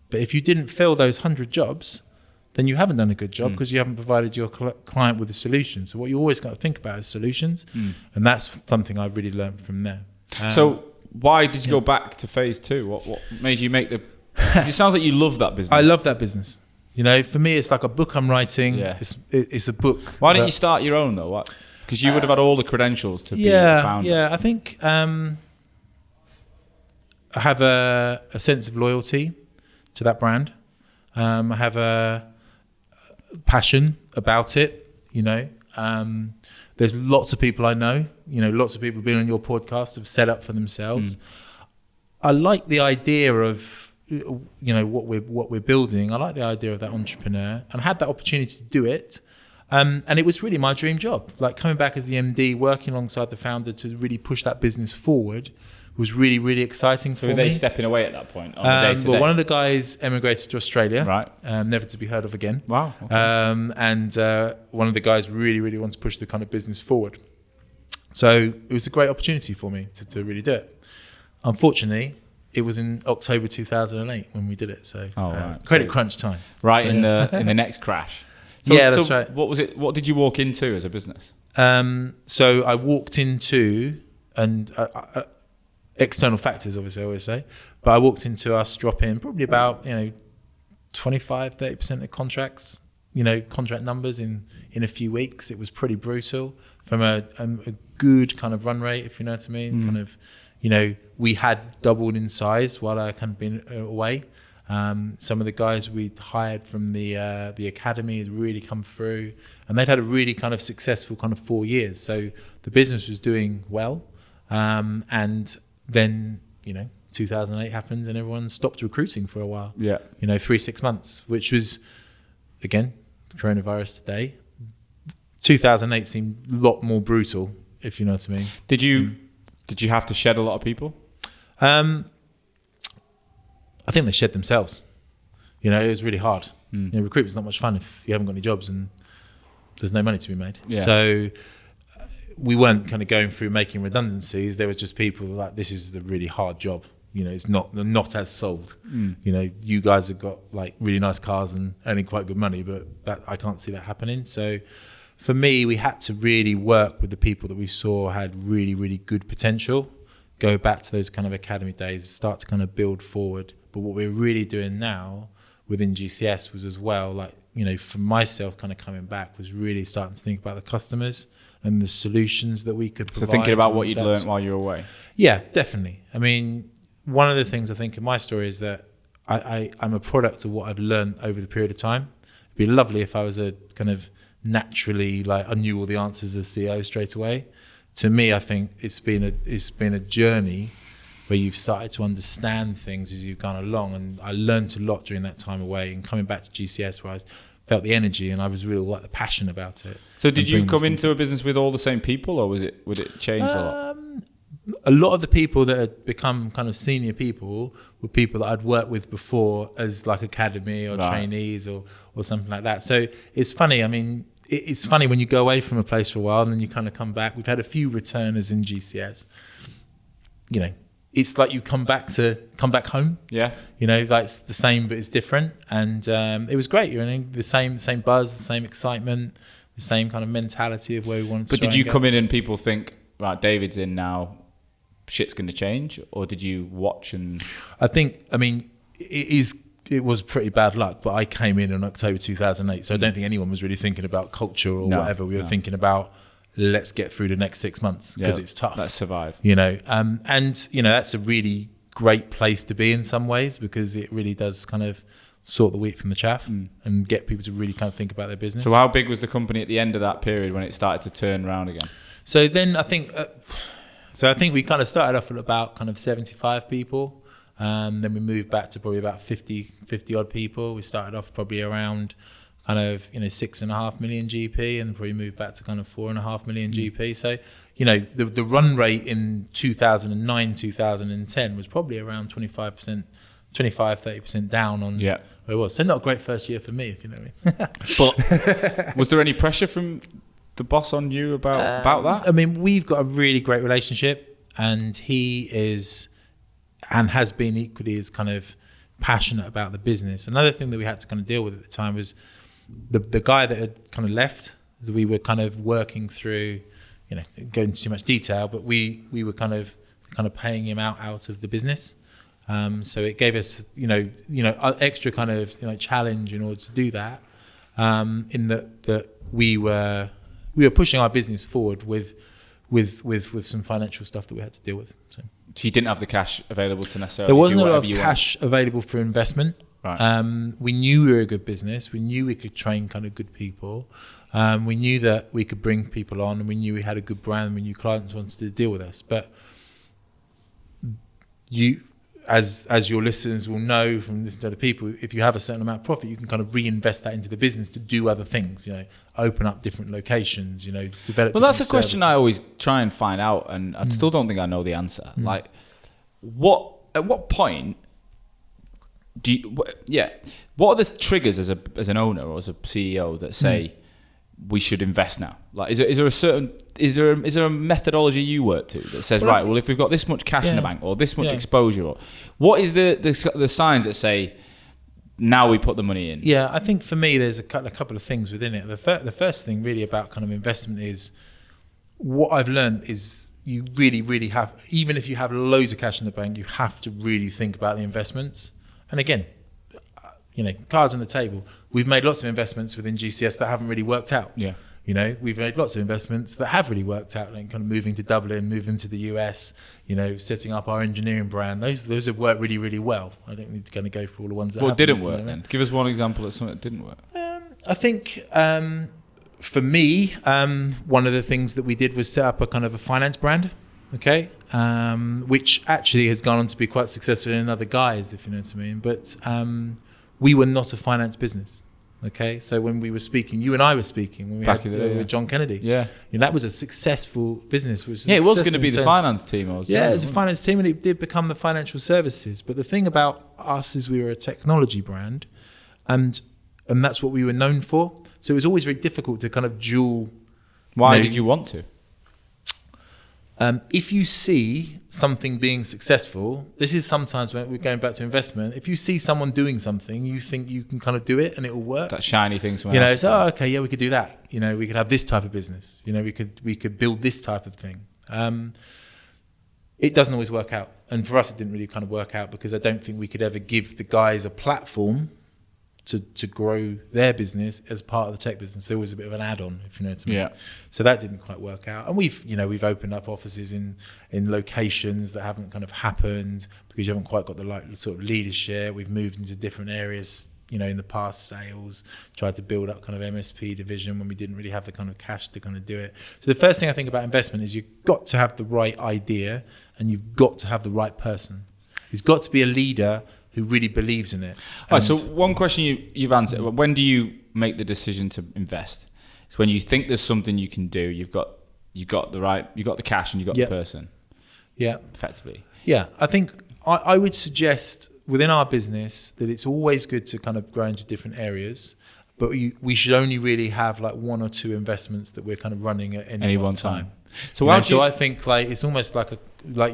But if you didn't fill those 100 jobs, then you haven't done a good job because you haven't provided your client with a solution. So what you always got to think about is solutions. And that's something I really learned from there. So why did you go back to phase 2? What made you make because it sounds like you love that business. I love that business. For me, it's like a book I'm writing. Yeah. It's a book. Why didn't you start your own though? Because you would have had all the credentials to be a founder. Yeah, I think I have a sense of loyalty to that brand. I have a passion about it. There's lots of people I know. Lots of people who've been on your podcast have set up for themselves. I like the idea of what we're building. I like the idea of that entrepreneur, and I had that opportunity to do it. And it was really my dream job. Like coming back as the MD, working alongside the founder to really push that business forward was really, really exciting for me. So were they stepping away at that point on the day-to-day? Well, one of the guys emigrated to Australia, right? Never to be heard of again. Wow. Okay. And one of the guys really, really wanted to push the kind of business forward. So it was a great opportunity for me to really do it. Unfortunately, it was in October 2008 when we did it. So credit crunch time. Right, so, in the next crash. So, that's right. What was it? What did you walk into as a business? So I walked into, and external factors, obviously, I always say, but I walked into us dropping probably about 25-30% of contracts, contract numbers in a few weeks. It was pretty brutal from a good kind of run rate, if you know what I mean. Kind of, we had doubled in size while I kind of been away. Some of the guys we'd hired from the academy had really come through, and they'd had a really kind of successful kind of 4 years. So the business was doing well, and then 2008 happened and everyone stopped recruiting for a while. 3-6 months, which was again coronavirus today. 2008 seemed a lot more brutal, if you know what I mean. Did you have to shed a lot of people? I think they shed themselves. It was really hard. Recruitment's not much fun if you haven't got any jobs and there's no money to be made. So we weren't kind of going through making redundancies. There was just people like, this is a really hard job. It's not as sold. You guys have got like really nice cars and earning quite good money, but I can't see that happening. So for me, we had to really work with the people that we saw had really, really good potential, go back to those kind of academy days, start to kind of build forward. But what we're really doing now within GCS was as well, like, for myself kind of coming back, was really starting to think about the customers and the solutions that we could provide. So thinking about what you'd learned while you were away. Yeah, definitely. I mean, one of the things I think in my story is that I'm a product of what I've learned over the period of time. It'd be lovely if I was a kind of naturally, like, I knew all the answers as CEO straight away. To me, I think it's been a journey where you've started to understand things as you've gone along, and I learned a lot during that time away. And coming back to GCS, where I felt the energy, and I was real like passionate about it. So did you come into a business with all the same people, or would it change a lot? A lot of the people that had become kind of senior people were people that I'd worked with before as like academy or trainees or something like that. So it's funny. I mean, it's funny when you go away from a place for a while and then you kind of come back. We've had a few returners in GCS. You know, it's like you come back home. Yeah. You know, like it's the same but it's different, and it was great. You know, the same buzz, the same excitement, the same kind of mentality of where we wanted to. But did you come in and people think, right, David's in now, shit's going to change, or did you watch and? I mean, it was pretty bad luck, but I came in October 2008, so I don't think anyone was really thinking about culture or whatever. We were thinking about, let's get through the next 6 months because it's tough. Let's survive. You know, and you know that's a really great place to be in some ways, because it really does kind of sort the wheat from the chaff and get people to really kind of think about their business. So how big was the company at the end of that period when it started to turn around again? So then I think we kind of started off at about kind of 75 people. Then we moved back to probably about 50 odd people. We started off probably around kind of, 6.5 million GP, and probably moved back to kind of 4.5 million GP. So, the run rate in 2009, 2010 was probably around 25-30% down on where it was. So not a great first year for me, if you know what I mean. But was there any pressure from the boss on you about that? I mean, we've got a really great relationship, and he is and has been equally as kind of passionate about the business. Another thing that we had to kind of deal with at the time was the guy that had kind of left. As we were kind of working through, going into too much detail, but we were kind of paying him out of the business. So it gave us, extra kind of challenge in order to do that. In that we were pushing our business forward with some financial stuff that we had to deal with. So you didn't have the cash available to necessarily. There wasn't a lot of cash available for investment. Right. We knew we were a good business. We knew we could train kind of good people. We knew that we could bring people on, and we knew we had a good brand. We knew clients wanted to deal with us. But you, as your listeners will know from listening to other people, if you have a certain amount of profit, you can kind of reinvest that into the business to do other things. Open up different locations. Develop. Well, that's a question I always try and find out, and I still don't think I know the answer. Like, at what point do you? What are the triggers as an owner or as a CEO that say we should invest now? Like, is there a methodology you work to that says, well, if we've got this much cash in the bank or this much exposure, or what is the signs that say now we put the money in? Yeah, I think for me there's a couple of things within it. The first thing really about kind of investment is, what I've learned is you really, really have, even if you have loads of cash in the bank, you have to really think about the investments. And again, cards on the table. We've made lots of investments within GCS that haven't really worked out. Yeah. We've made lots of investments that have really worked out, like kind of moving to Dublin, moving to the US, setting up our engineering brand. Those have worked really, really well. I don't need to kind of go through all the ones that didn't work then. Give us one example of something that didn't work. I think for me, one of the things that we did was set up a kind of a finance brand, which actually has gone on to be quite successful in other guys, if you know what I mean. But we were not a finance business. So when we were speaking, you and I were speaking when we had with John Kennedy. Yeah. That was a successful business. It was going to be the finance team. It was a finance team, and it did become the financial services. But the thing about us is we were a technology brand, and that's what we were known for. So it was always very difficult to kind of dual. Why did you want to? If you see something being successful, this is sometimes when we're going back to investment. If you see someone doing something, you think you can kind of do it and it will work. That shiny thing. It's we could do that. We could have this type of business. We could build this type of thing. It doesn't always work out, and for us, it didn't really kind of work out because I don't think we could ever give the guys a platform to grow their business as part of the tech business. There was a bit of an add-on, if you know what I mean. Yeah. So that didn't quite work out. And we've opened up offices in locations that haven't kind of happened because you haven't quite got the sort of leadership. We've moved into different areas, in the past, sales, tried to build up kind of MSP division when we didn't really have the kind of cash to kind of do it. So the first thing I think about investment is you've got to have the right idea and you've got to have the right person. He's got to be a leader who really believes in it. Right, so one question you've answered: when do you make the decision to invest? It's when you think there's something you can do. You've got the cash, and you've got the person. Yeah, effectively. Yeah, I think I would suggest within our business that it's always good to kind of grow into different areas, but we should only really have like one or two investments that we're kind of running at any one time. So I think like it's almost like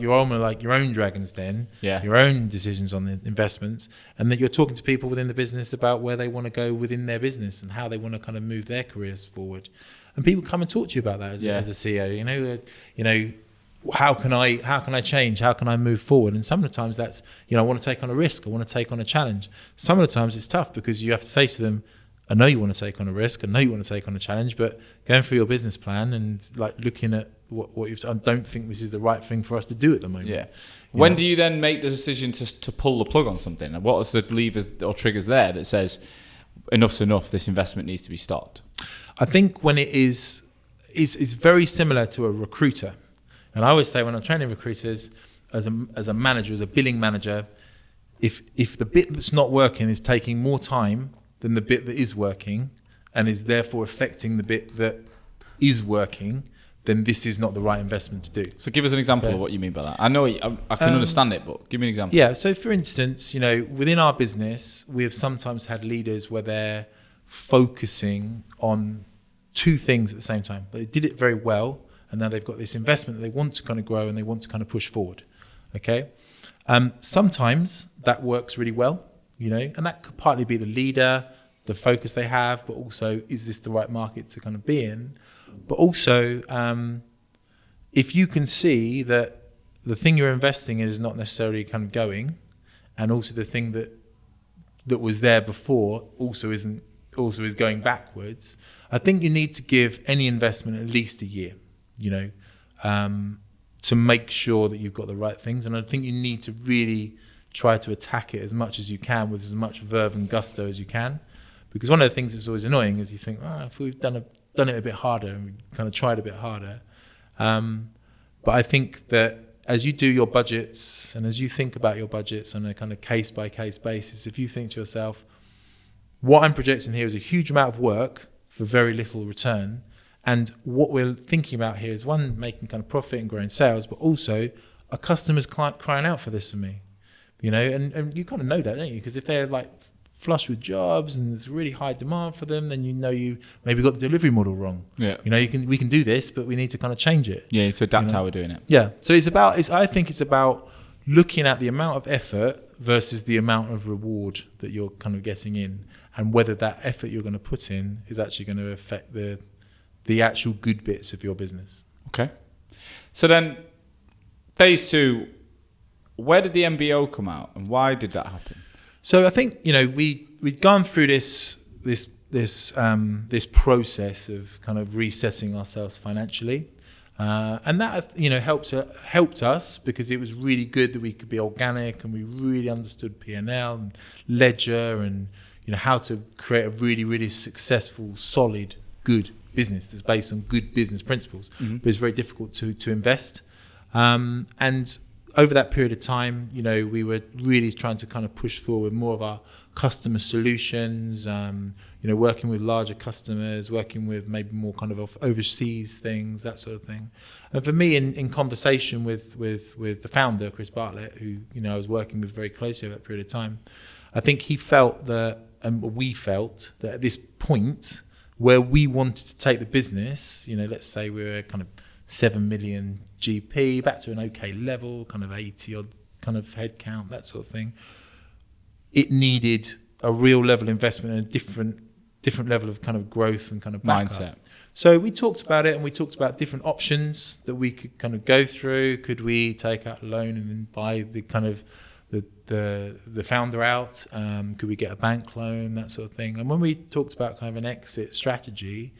you're almost like your own dragon's den, your own decisions on the investments, and that you're talking to people within the business about where they want to go within their business and how they want to kind of move their careers forward. And people come and talk to you about that as a CEO. You know, how can I change? How can I move forward? And some of the times that's, I want to take on a risk. I want to take on a challenge. Some of the times it's tough because you have to say to them, I know you want to take on a risk. I know you want to take on a challenge, but going through your business plan and like looking at what you've done, I don't think this is the right thing for us to do at the moment. Yeah. When do you then make the decision to pull the plug on something? And what is the levers or triggers there that says enough's enough, this investment needs to be stopped? I think when it is very similar to a recruiter. And I always say when I'm training recruiters as a manager, as a billing manager, if the bit that's not working is taking more time than the bit that is working and is therefore affecting the bit that is working, then this is not the right investment to do. So give us an example of what you mean by that. I know I can understand it, but give me an example. Yeah, so for instance, within our business, we have sometimes had leaders where they're focusing on two things at the same time. They did it very well, and now they've got this investment that they want to kind of grow and they want to kind of push forward. Okay? Sometimes that works really well, and that could partly be the leader, the focus they have, but also, is this the right market to kind of be in? But also, if you can see that the thing you're investing in is not necessarily kind of going, and also the thing that was there before also is going backwards, I think you need to give any investment at least a year, to make sure that you've got the right things. And I think you need to really try to attack it as much as you can with as much verve and gusto as you can. Because one of the things that's always annoying is you think, if we've done it a bit harder and we kind of tried a bit harder. But I think that as you do your budgets and as you think about your budgets on a kind of case by case basis, if you think to yourself, what I'm projecting here is a huge amount of work for very little return. And what we're thinking about here is one, making kind of profit and growing sales, but also a customer's crying out for this for me, and you kind of know that, don't you? Because if they're like flush with jobs and there's really high demand for them, then you maybe got the delivery model wrong. Yeah. We can do this, but we need to kind of change it. Yeah, to adapt how we're doing it. Yeah. So I think it's about looking at the amount of effort versus the amount of reward that you're kind of getting in, and whether that effort you're going to put in is actually going to affect the actual good bits of your business. Okay. So then phase 2, where did the MBO come out and why did that happen? So I think, we'd gone through this process of kind of resetting ourselves financially. And that, helped us because it was really good that we could be organic and we really understood P&L and ledger and, how to create a really, really successful, solid, good business that's based on good business principles. Mm-hmm. But it's very difficult to invest. And over that period of time, we were really trying to kind of push forward more of our customer solutions, working with larger customers, working with maybe more kind of overseas things, that sort of thing. And for me, in conversation with the founder, Chris Bartlett, who, I was working with very closely over that period of time, I think he felt that, and we felt that at this point where we wanted to take the business, let's say we were kind of 7 million GP, back to an okay level, kind of 80 odd kind of headcount, that sort of thing. It needed a real level of investment and a different level of kind of growth and kind of mindset. So we talked about it, and we talked about different options that we could kind of go through. Could we take out a loan and then buy the kind of the founder out? Could we get a bank loan, that sort of thing? And when we talked about kind of an exit strategy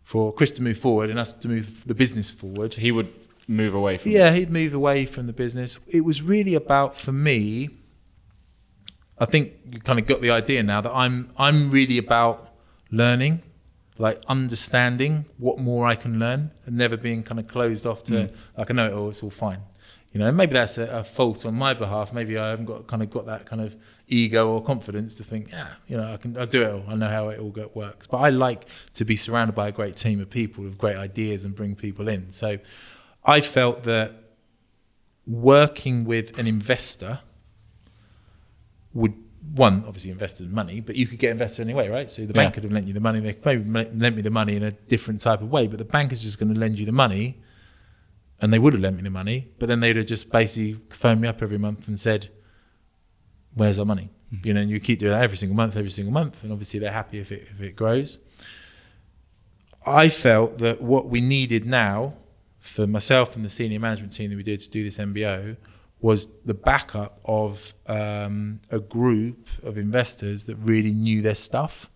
for Chris to move forward and us to move the business forward, he would move away from he'd move away from the business. It was really about, for me, I think you kind of got the idea now that I'm really about learning, like understanding what more I can learn and never being kind of closed off to like, I know it all, it's all fine. You know, maybe that's a fault on my behalf. Maybe I haven't got that kind of ego or confidence to think, I'll do it all. I know how it all works. But I like to be surrounded by a great team of people with great ideas and bring people in. So I felt that working with an investor would, one, obviously investors money, but you could get investor anyway, right? So the bank could have lent you the money. They maybe lent me the money in a different type of way, but the bank is just going to lend you the money, and they would have lent me the money, but then they'd have just basically phoned me up every month and said, where's our money? You know, and you keep doing that every single month, and obviously they're happy if it grows. I felt that what we needed now for myself and the senior management team that we did to do this MBO was the backup of a group of investors that really knew their stuff.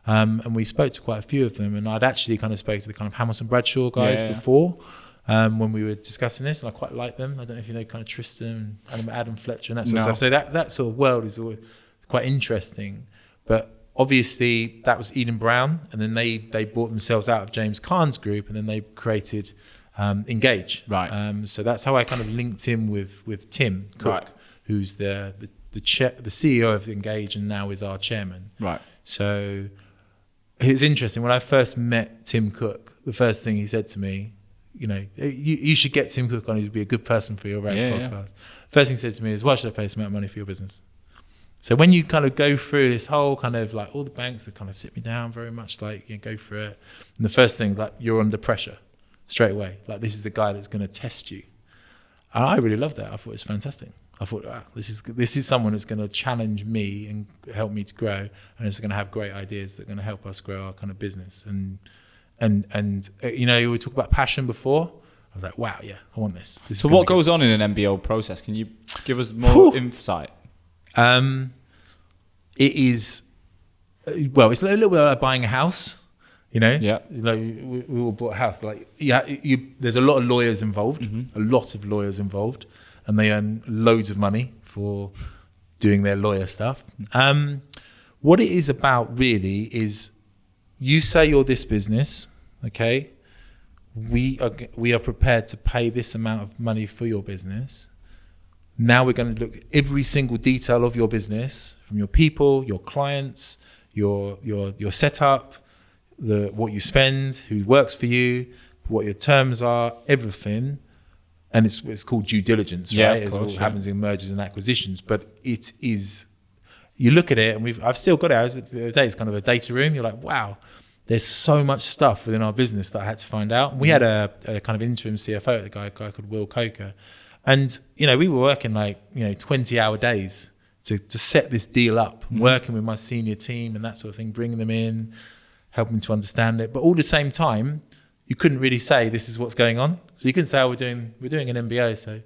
And we spoke to quite a few of them, and I'd actually kind of spoke to the kind of Hamilton Bradshaw guys before when we were discussing this, and I quite like them. I don't know if you know kind of Tristan and Adam Fletcher and that sort of stuff. So that sort of world is always quite interesting. But obviously that was Eden Brown, and then they bought themselves out of James Kahn's group, and then they created Engage. Right. So that's how I kind of linked in with Tim Cook, who's the CEO of Engage and now is our chairman. Right. So it's interesting. When I first met Tim Cook, the first thing he said to me, you know, you should get Tim Cook on. He'd be a good person for your podcast. Yeah. First thing he said to me is, why should I pay this amount of money for your business? So when you kind of go through this whole kind of like all the banks that kind of sit me down very much like, go through it. And the first thing, like, you're under pressure straight away. Like, this is the guy that's going to test you. And I really loved that. I thought it was fantastic. I thought, wow, this is someone that's going to challenge me and help me to grow, and it's going to have great ideas that are going to help us grow our kind of business. And you know, we talked about passion before. I was like, wow, yeah, I want this. So what goes on in an MBO process? Can you give us more insight? It is, well, it's a little bit like buying a house. You know, like we all bought a house. Like, there's a lot of lawyers involved, and they earn loads of money for doing their lawyer stuff. What it is about really is, you say you're this business, okay? We are prepared to pay this amount of money for your business. Now we're going to look at every single detail of your business, from your people, your clients, your setup, what you spend, who works for you, what your terms are, everything. And it's called due diligence, right? It's what happens in mergers and acquisitions. But it is, you look at it, and I've still got it. The other day, it's kind of a data room. You're like, wow, there's so much stuff within our business that I had to find out. We had a kind of interim CFO, a guy called Will Coker. And, you know, we were working 20-hour days to set this deal up, working with my senior team and that sort of thing, bringing them in, helping to understand it. But all the same time, you couldn't really say this is what's going on. So you couldn't say, we're doing an MBO. So,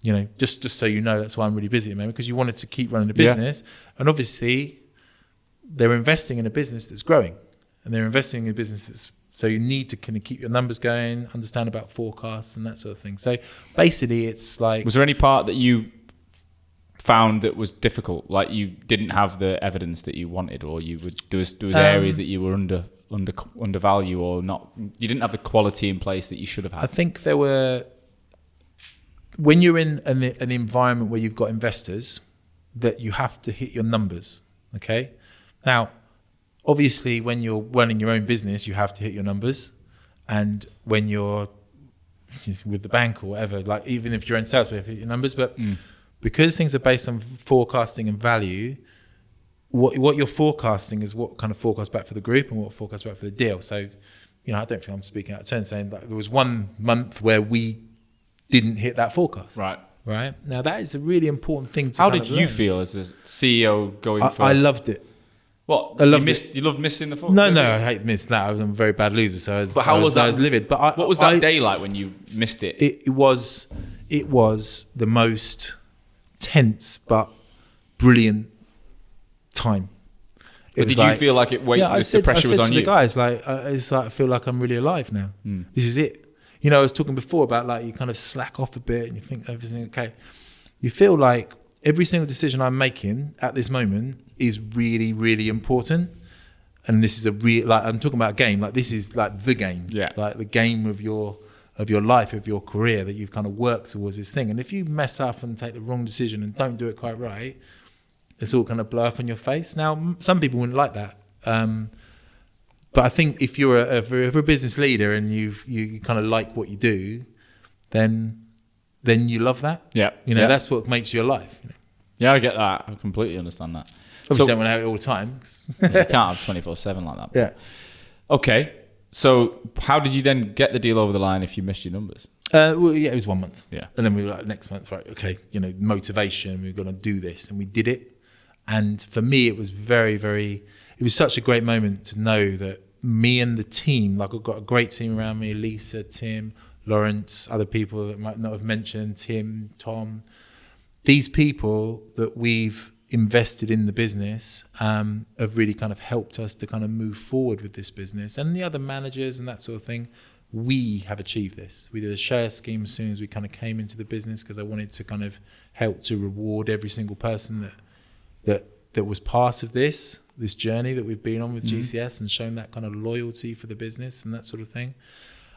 you know, just so you know, that's why I'm really busy at the moment, because you wanted to keep running the business. And obviously they're investing in a business that's growing, and they're investing in a business that's, so you need to kind of keep your numbers going, understand about forecasts and that sort of thing. So basically it's like... Was there any part that you found that was difficult? Like, you didn't have the evidence that you wanted, or there was areas that you were undervalue, or not, you didn't have the quality in place that you should have had? I think there were, when you're in an environment where you've got investors, that you have to hit your numbers, okay? Now, obviously, when you're running your own business, you have to hit your numbers. And when you're with the bank or whatever, like even if you're in sales, you have to hit your numbers. But because things are based on forecasting and value, what you're forecasting is what kind of forecast back for the group and what forecast back for the deal. So, you know, I don't think I'm speaking out of turn saying that there was 1 month where we didn't hit that forecast. Right. Now, that is a really important thing to How did you feel as a CEO going for... I loved it. What? You loved missing the forecast? No, I hate missing that. I'm a very bad loser, so I was livid. But what was that day like when you missed it? It was the most tense but brilliant time. But did you feel like it weighed? The pressure was on you? I said to the guys, it's like I feel like I'm really alive now. This is it. You know, I was talking before about like you kind of slack off a bit and you think everything's okay. You feel like every single decision I'm making at this moment is really, really important. And this is I'm talking about a game. Like, this is like the game. Yeah. Like the game of your life, of your career, that you've kind of worked towards this thing. And if you mess up and take the wrong decision and don't do it quite right, it's all kind of blow up in your face. Now, some people wouldn't like that. But I think if you're a business leader and you kind of like what you do, then you love that. Yeah. That's what makes you alive. Yeah, I get that. I completely understand that. Obviously, don't want to have it all the time. You can't have 24/7 like that. Yeah. Okay. So how did you then get the deal over the line if you missed your numbers? It was 1 month. Yeah. And then we were like, next month, right, okay, motivation, we're going to do this. And we did it. And for me, it was it was such a great moment to know that me and the team, like I've got a great team around me, Lisa, Tim, Lawrence, other people that might not have mentioned, Tim, Tom, these people that we've invested in the business have really kind of helped us to kind of move forward with this business, and the other managers and that sort of thing. We have achieved this. We did a share scheme as soon as we kind of came into the business, because I wanted to kind of help to reward every single person that was part of this journey that we've been on with GCS, and shown that kind of loyalty for the business and that sort of thing.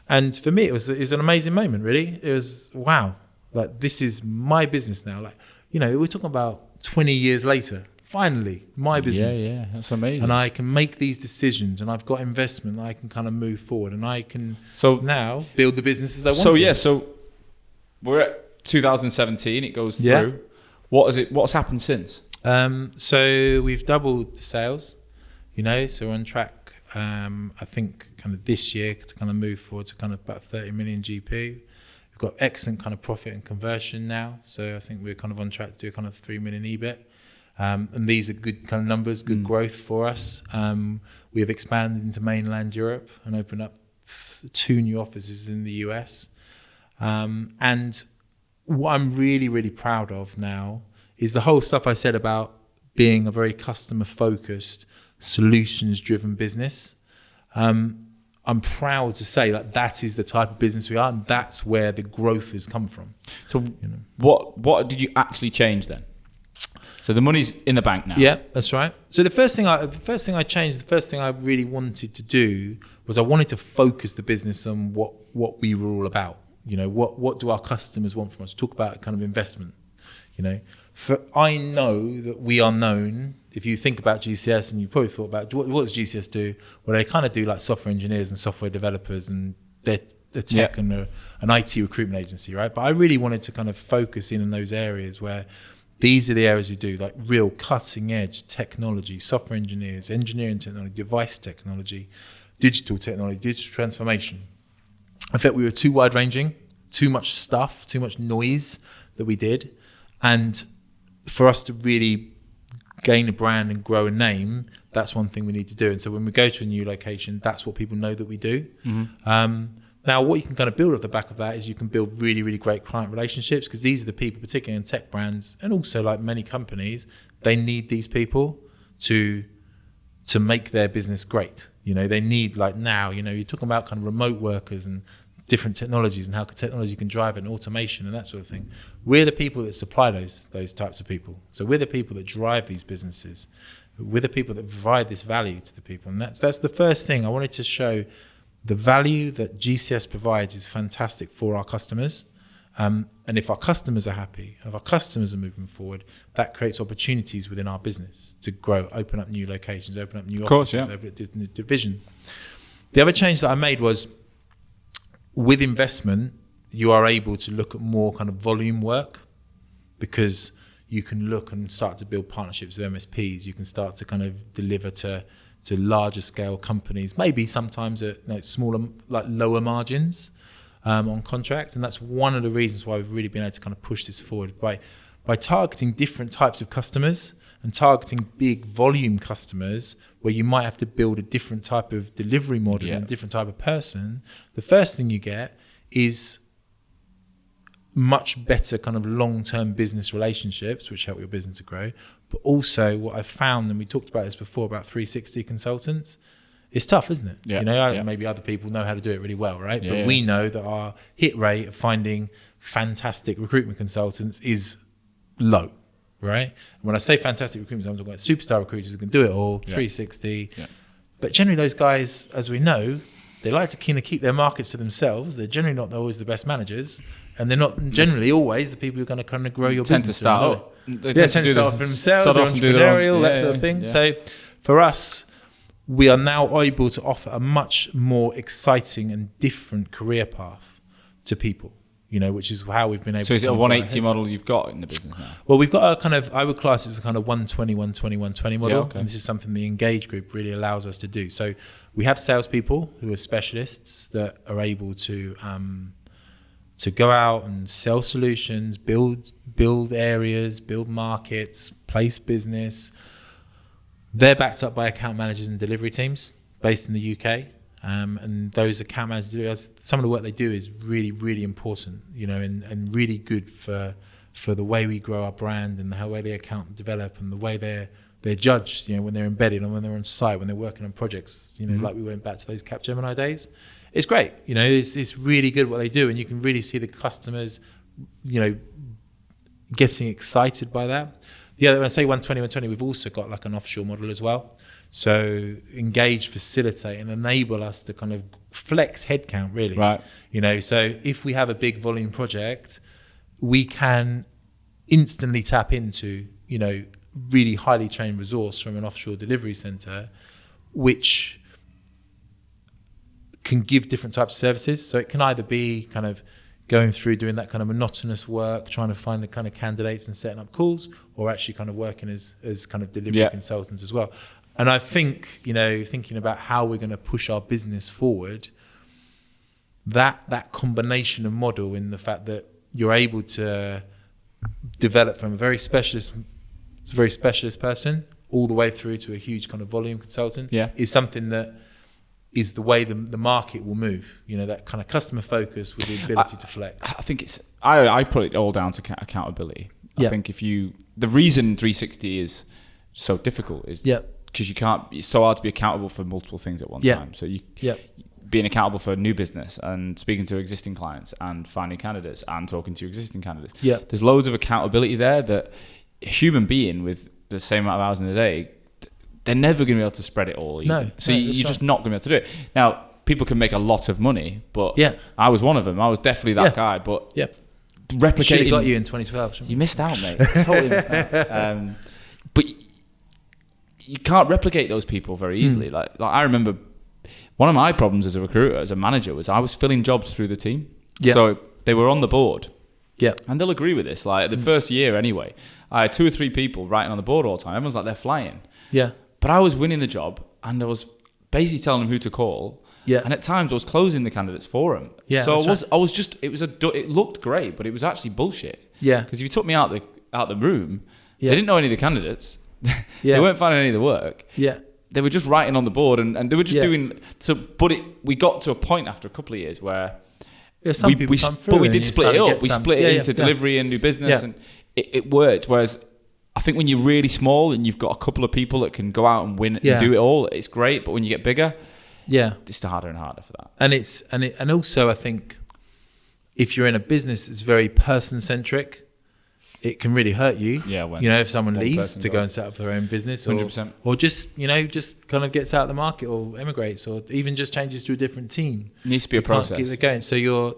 And for me, it was an amazing moment, really. It was, wow, like, this is my business now. Like, we're talking about 20 years later, finally, my business. Yeah, that's amazing. And I can make these decisions, and I've got investment, and I can kind of move forward, and I can now build the business as I want. So we're at 2017, it goes through. Yeah. What's happened since? So we've doubled the sales, so we're on track, I think kind of this year to kind of move forward to kind of about 30 million GP. We've got excellent kind of profit and conversion now. So I think we're kind of on track to do kind of 3 million EBIT. And these are good kind of numbers, good growth for us. We have expanded into mainland Europe and opened up 2 new offices in the US. And what I'm really, really proud of now is the whole stuff I said about being a very customer-focused, solutions-driven business. I'm proud to say that is the type of business we are, and that's where the growth has come from. So what did you actually change then? So the money's in the bank now. Yeah, that's right. So the first thing I changed, the first thing I really wanted to do was I wanted to focus the business on what we were all about. What do our customers want from us? Talk about kind of investment. I know that we are known. If you think about GCS, and you probably thought about what does GCS do? Well, they kind of do like software engineers and software developers, and they're tech and an IT recruitment agency, right? But I really wanted to kind of focus in on those areas where these are the areas we do, like real cutting edge technology, software engineers, engineering technology, device technology, digital technology, digital transformation. I felt we were too wide ranging, too much stuff, too much noise that we did. And for us to really gain a brand and grow a name, that's one thing we need to do. And so when we go to a new location, that's what people know that we do. Now, what you can kind of build off the back of that is you can build really, really great client relationships, because these are the people, particularly in tech brands, and also like many companies, they need these people to make their business great. They need, like now, you're talking about kind of remote workers and different technologies and how technology can drive it, and automation and that sort of thing. We're the people that supply those types of people. So we're the people that drive these businesses. We're the people that provide this value to the people. And that's the first thing I wanted to show. The value that GCS provides is fantastic for our customers. And if our customers are happy, if our customers are moving forward, that creates opportunities within our business to grow, open up new locations, open up new offices, open up new divisions. The other change that I made was, with investment, you are able to look at more kind of volume work, because you can look and start to build partnerships with MSPs. You can start to kind of deliver to larger scale companies, maybe sometimes at smaller, like lower margins on contract. And that's one of the reasons why we've really been able to kind of push this forward by targeting different types of customers and targeting big volume customers where you might have to build a different type of delivery model and a different type of person. The first thing you get is much better kind of long-term business relationships, which help your business to grow. But also what I've found, and we talked about this before, about 360 consultants, it's tough, isn't it? Yeah. Maybe other people know how to do it really well, right? But we know that our hit rate of finding fantastic recruitment consultants is low, right? And when I say fantastic recruitment, I'm talking about superstar recruiters who can do it all, 360. Yeah. But generally those guys, as we know, they like to kind of keep their markets to themselves. They're generally not always the best managers, and they're not generally always the people who are going to kind of grow your tend business. To start up. They tend to start off for themselves, start they're off and do their own- entrepreneurial, that sort of thing. Yeah. So for us, we are now able to offer a much more exciting and different career path to people, which is how we've been able to. So is it a kind of grow our 180 heads. model you've got in the business now? Well, we've got a kind of, I would class it as a kind of 120, 120, 120 model. Yeah, okay. And this is something the Engage group really allows us to do. So we have salespeople who are specialists that are able to go out and sell solutions, build areas, build markets, place business. They're backed up by account managers and delivery teams based in the UK. And those account managers, some of the work they do is really, really important, and really good for the way we grow our brand and the way the account develop and the way they're judged, when they're embedded and when they're on site, when they're working on projects, like we went back to those Capgemini days. It's great, it's really good what they do, and you can really see the customers, getting excited by that. Yeah, when I say 120, 120, we've also got like an offshore model as well. So Engage, facilitate and enable us to kind of flex headcount really. Right. So if we have a big volume project, we can instantly tap into, really highly trained resource from an offshore delivery center, which can give different types of services. So it can either be kind of going through doing that kind of monotonous work, trying to find the kind of candidates and setting up calls, or actually kind of working as kind of delivery consultants as well. And I think, thinking about how we're going to push our business forward, that combination of model in the fact that you're able to develop from a very specialist person all the way through to a huge kind of volume consultant is something that is the way the market will move. That kind of customer focus with the ability to flex. I think I put it all down to accountability. I think the reason 360 is so difficult is because it's so hard to be accountable for multiple things at one time. So being accountable for new business and speaking to existing clients and finding candidates and talking to existing candidates. There's loads of accountability there that a human being with the same amount of hours in the day, they're never going to be able to spread it all. Either. So you're just not going to be able to do it. Now, people can make a lot of money, but I was one of them. I was definitely that guy. But replicating... Should have got you in 2012. You missed out, mate. Totally missed out. But you can't replicate those people very easily. Like I remember one of my problems as a recruiter, as a manager, was I was filling jobs through the team. So they were on the board. And they'll agree with this. Like the first year anyway, I had 2 or 3 people writing on the board all the time. Everyone's like, they're flying. But I was winning the job and I was basically telling them who to call. And at times I was closing the candidates for them. So it looked great, but it was actually bullshit. Because if you took me out the room, they didn't know any of the candidates. They weren't finding any of the work. They were just writing on the board and they were just doing so. But we got to a point after a couple of years where we did split it up. We split it into delivery and new business, and it worked. Whereas I think when you're really small and you've got a couple of people that can go out and win and do it all, it's great. But when you get bigger, it's harder and harder for that. And also I think if you're in a business that's very person centric, it can really hurt you. If someone leaves to go and set up their own business, or 100%. or just kind of gets out of the market or emigrates, or even just changes to a different team. It needs to be a process. Keep it going. So your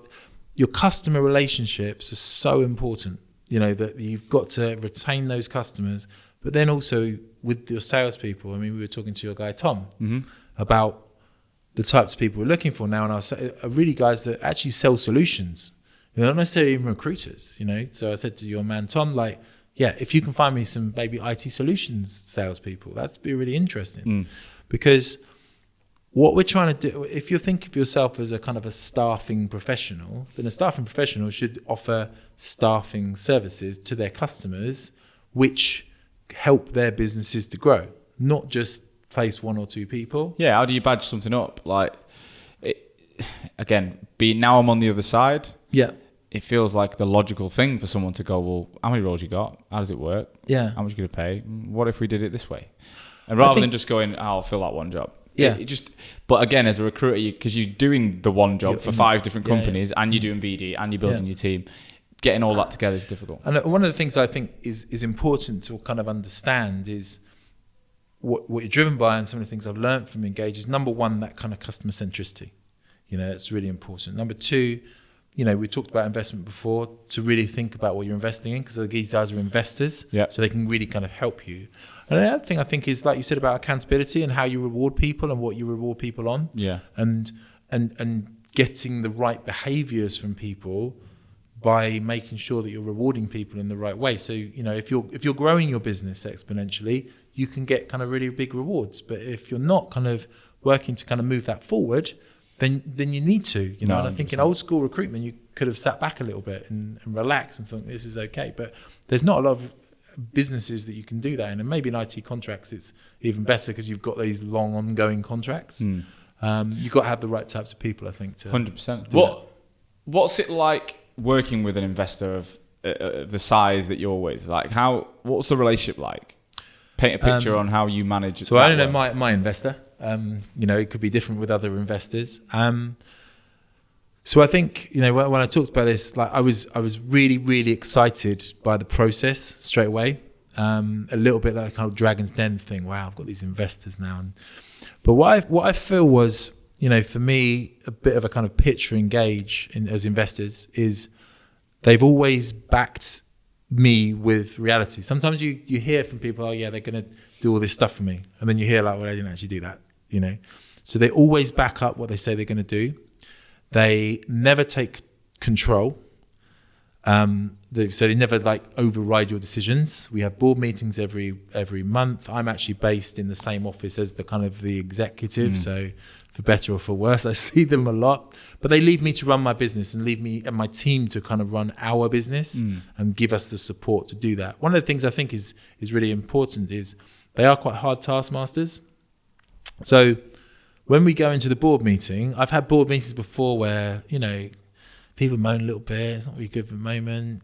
customer relationships are so important. That you've got to retain those customers, but then also with your salespeople. I mean, we were talking to your guy Tom about the types of people we're looking for now, and are really guys that actually sell solutions. Not necessarily even recruiters, So I said to your man Tom, if you can find me some maybe IT solutions salespeople, that'd be really interesting. Because what we're trying to do, if you think of yourself as a kind of a staffing professional, then a staffing professional should offer staffing services to their customers, which help their businesses to grow, not just place 1 or 2 people. How do you badge something up? Now I'm on the other side. It feels like the logical thing for someone to go, well, how many roles you got? How does it work? How much are you going to pay? What if we did it this way? And rather than just going, I'll fill that one job. But again, as a recruiter, because you're doing the one job for 5 different companies and you're doing BD and you're building your team, getting all that together is difficult. And one of the things I think is important to kind of understand is what you're driven by, and some of the things I've learned from Engage is, number one, that kind of customer centricity. That's really important. Number two, we talked about investment before, to really think about what you're investing in, because these guys are investors, so they can really kind of help you. And the other thing I think is, like you said, about accountability and how you reward people and what you reward people on, and getting the right behaviours from people by making sure that you're rewarding people in the right way. So if you're growing your business exponentially, you can get kind of really big rewards. But if you're not kind of working to kind of move that forward, then you need to, and I think in old school recruitment, you could have sat back a little bit and relaxed and thought, this is okay. But there's not a lot of businesses that you can do that in. And maybe in IT contracts, it's even better because you've got these long ongoing contracts. You've got to have the right types of people, I think, to 100%. What's it like working with an investor of the size that you're with? Like, what's the relationship like? Paint a picture on how you manage it. So I don't know my investor. It could be different with other investors. So I think, when I talked about this, like I was really, really excited by the process straight away. A little bit like kind of Dragon's Den thing. Wow, I've got these investors now. But what I feel was, for me, a bit of a kind of pitch or engage as investors is they've always backed me with reality. Sometimes you hear from people, oh yeah, they're going to do all this stuff for me. And then you hear like, well, they didn't actually do that, So they always back up what they say they're going to do. They never take control. So they never like override your decisions. We have board meetings every month. I'm actually based in the same office as the executive. So for better or for worse, I see them a lot. But they leave me to run my business and leave me and my team to kind of run our business and give us the support to do that. One of the things I think is really important is they are quite hard taskmasters. So when we go into the board meeting, I've had board meetings before where, people moan a little bit, it's not really good for the moment,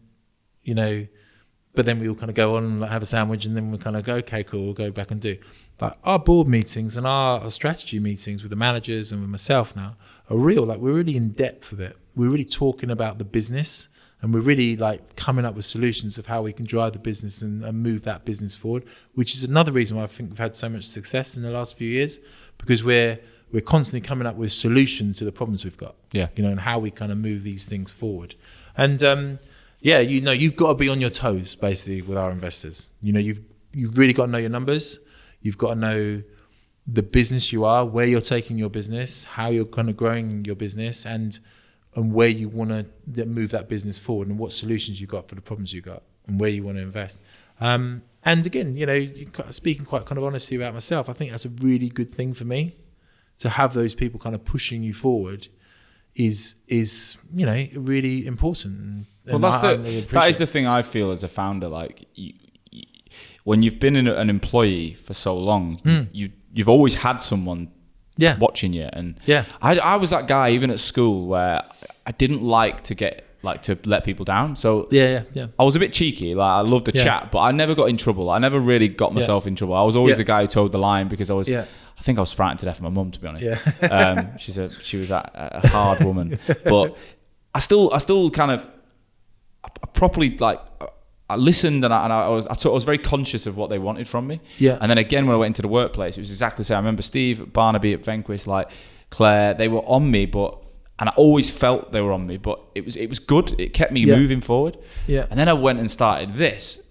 but then we all kind of go on and have a sandwich and then we kind of go, okay, cool, we'll go back and do. But our board meetings and our strategy meetings with the managers and with myself now are real. Like we're really in depth with it. We're really talking about the business and we're really like coming up with solutions of how we can drive the business and move that business forward, which is another reason why I think we've had so much success in the last few years, because we're constantly coming up with solutions to the problems we've got, and how we kind of move these things forward. And you've got to be on your toes basically with our investors. You've really got to know your numbers. You've got to know the business you are, where you're taking your business, how you're kind of growing your business, and where you want to move that business forward, and what solutions you've got for the problems you've got, and where you want to invest. And again, speaking quite kind of honestly about myself, I think that's a really good thing for me. To have those people kind of pushing you forward is really important. Well, that is the thing I feel as a founder. Like when you've been an employee for so long, you've always had someone watching you. And I was that guy even at school where I didn't like to let people down. So I was a bit cheeky. Like I loved the chat, but I never got in trouble. I never really got myself in trouble. I was always the guy who toed the line because I think I was frightened to death of my mum, to be honest. She was a hard woman, but I still kind of properly I listened and I was very conscious of what they wanted from me. And then again when I went into the workplace, it was exactly the same. I remember Steve, Barnaby at Venquist, like Claire, they were on me, and I always felt they were on me, but it was good. It kept me moving forward. And then I went and started this.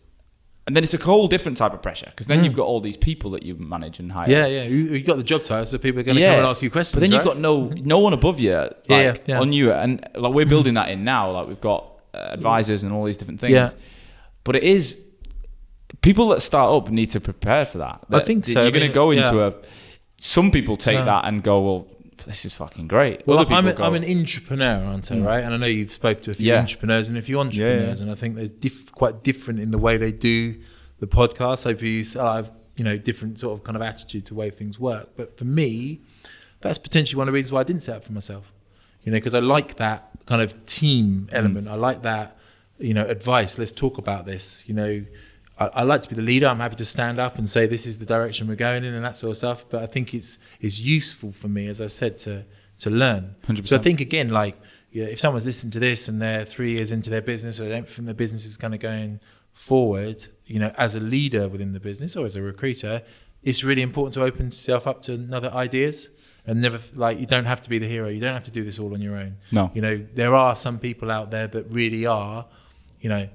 And then it's a whole different type of pressure because then you've got all these people that you manage and hire. You got the job title, so people are going to come and ask you questions. But then you've got no one above you, on you, and like we're building that in now. Like we've got advisors and all these different things. But it is people that start up need to prepare for that. I think so. You're going to go into some people take that and go, well, this is fucking great. Well, I'm an entrepreneur, aren't I? Right, and I know you've spoke to a few entrepreneurs and a few entrepreneurs, and I think they're quite different in the way they do the podcast. So I have different sort of kind of attitude to the way things work. But for me, that's potentially one of the reasons why I didn't set up for myself. Because I like that kind of team element. I like that advice. Let's talk about this. I like to be the leader. I'm happy to stand up and say this is the direction we're going in and that sort of stuff. But I think it's useful for me, as I said, to learn. 100%. So I think again, if someone's listening to this and they're 3 years into their business or they don't think the business is kind of going forward, as a leader within the business or as a recruiter, it's really important to open yourself up to other ideas and never like you don't have to be the hero. You don't have to do this all on your own. No. You know, there are some people out there that really are, you know,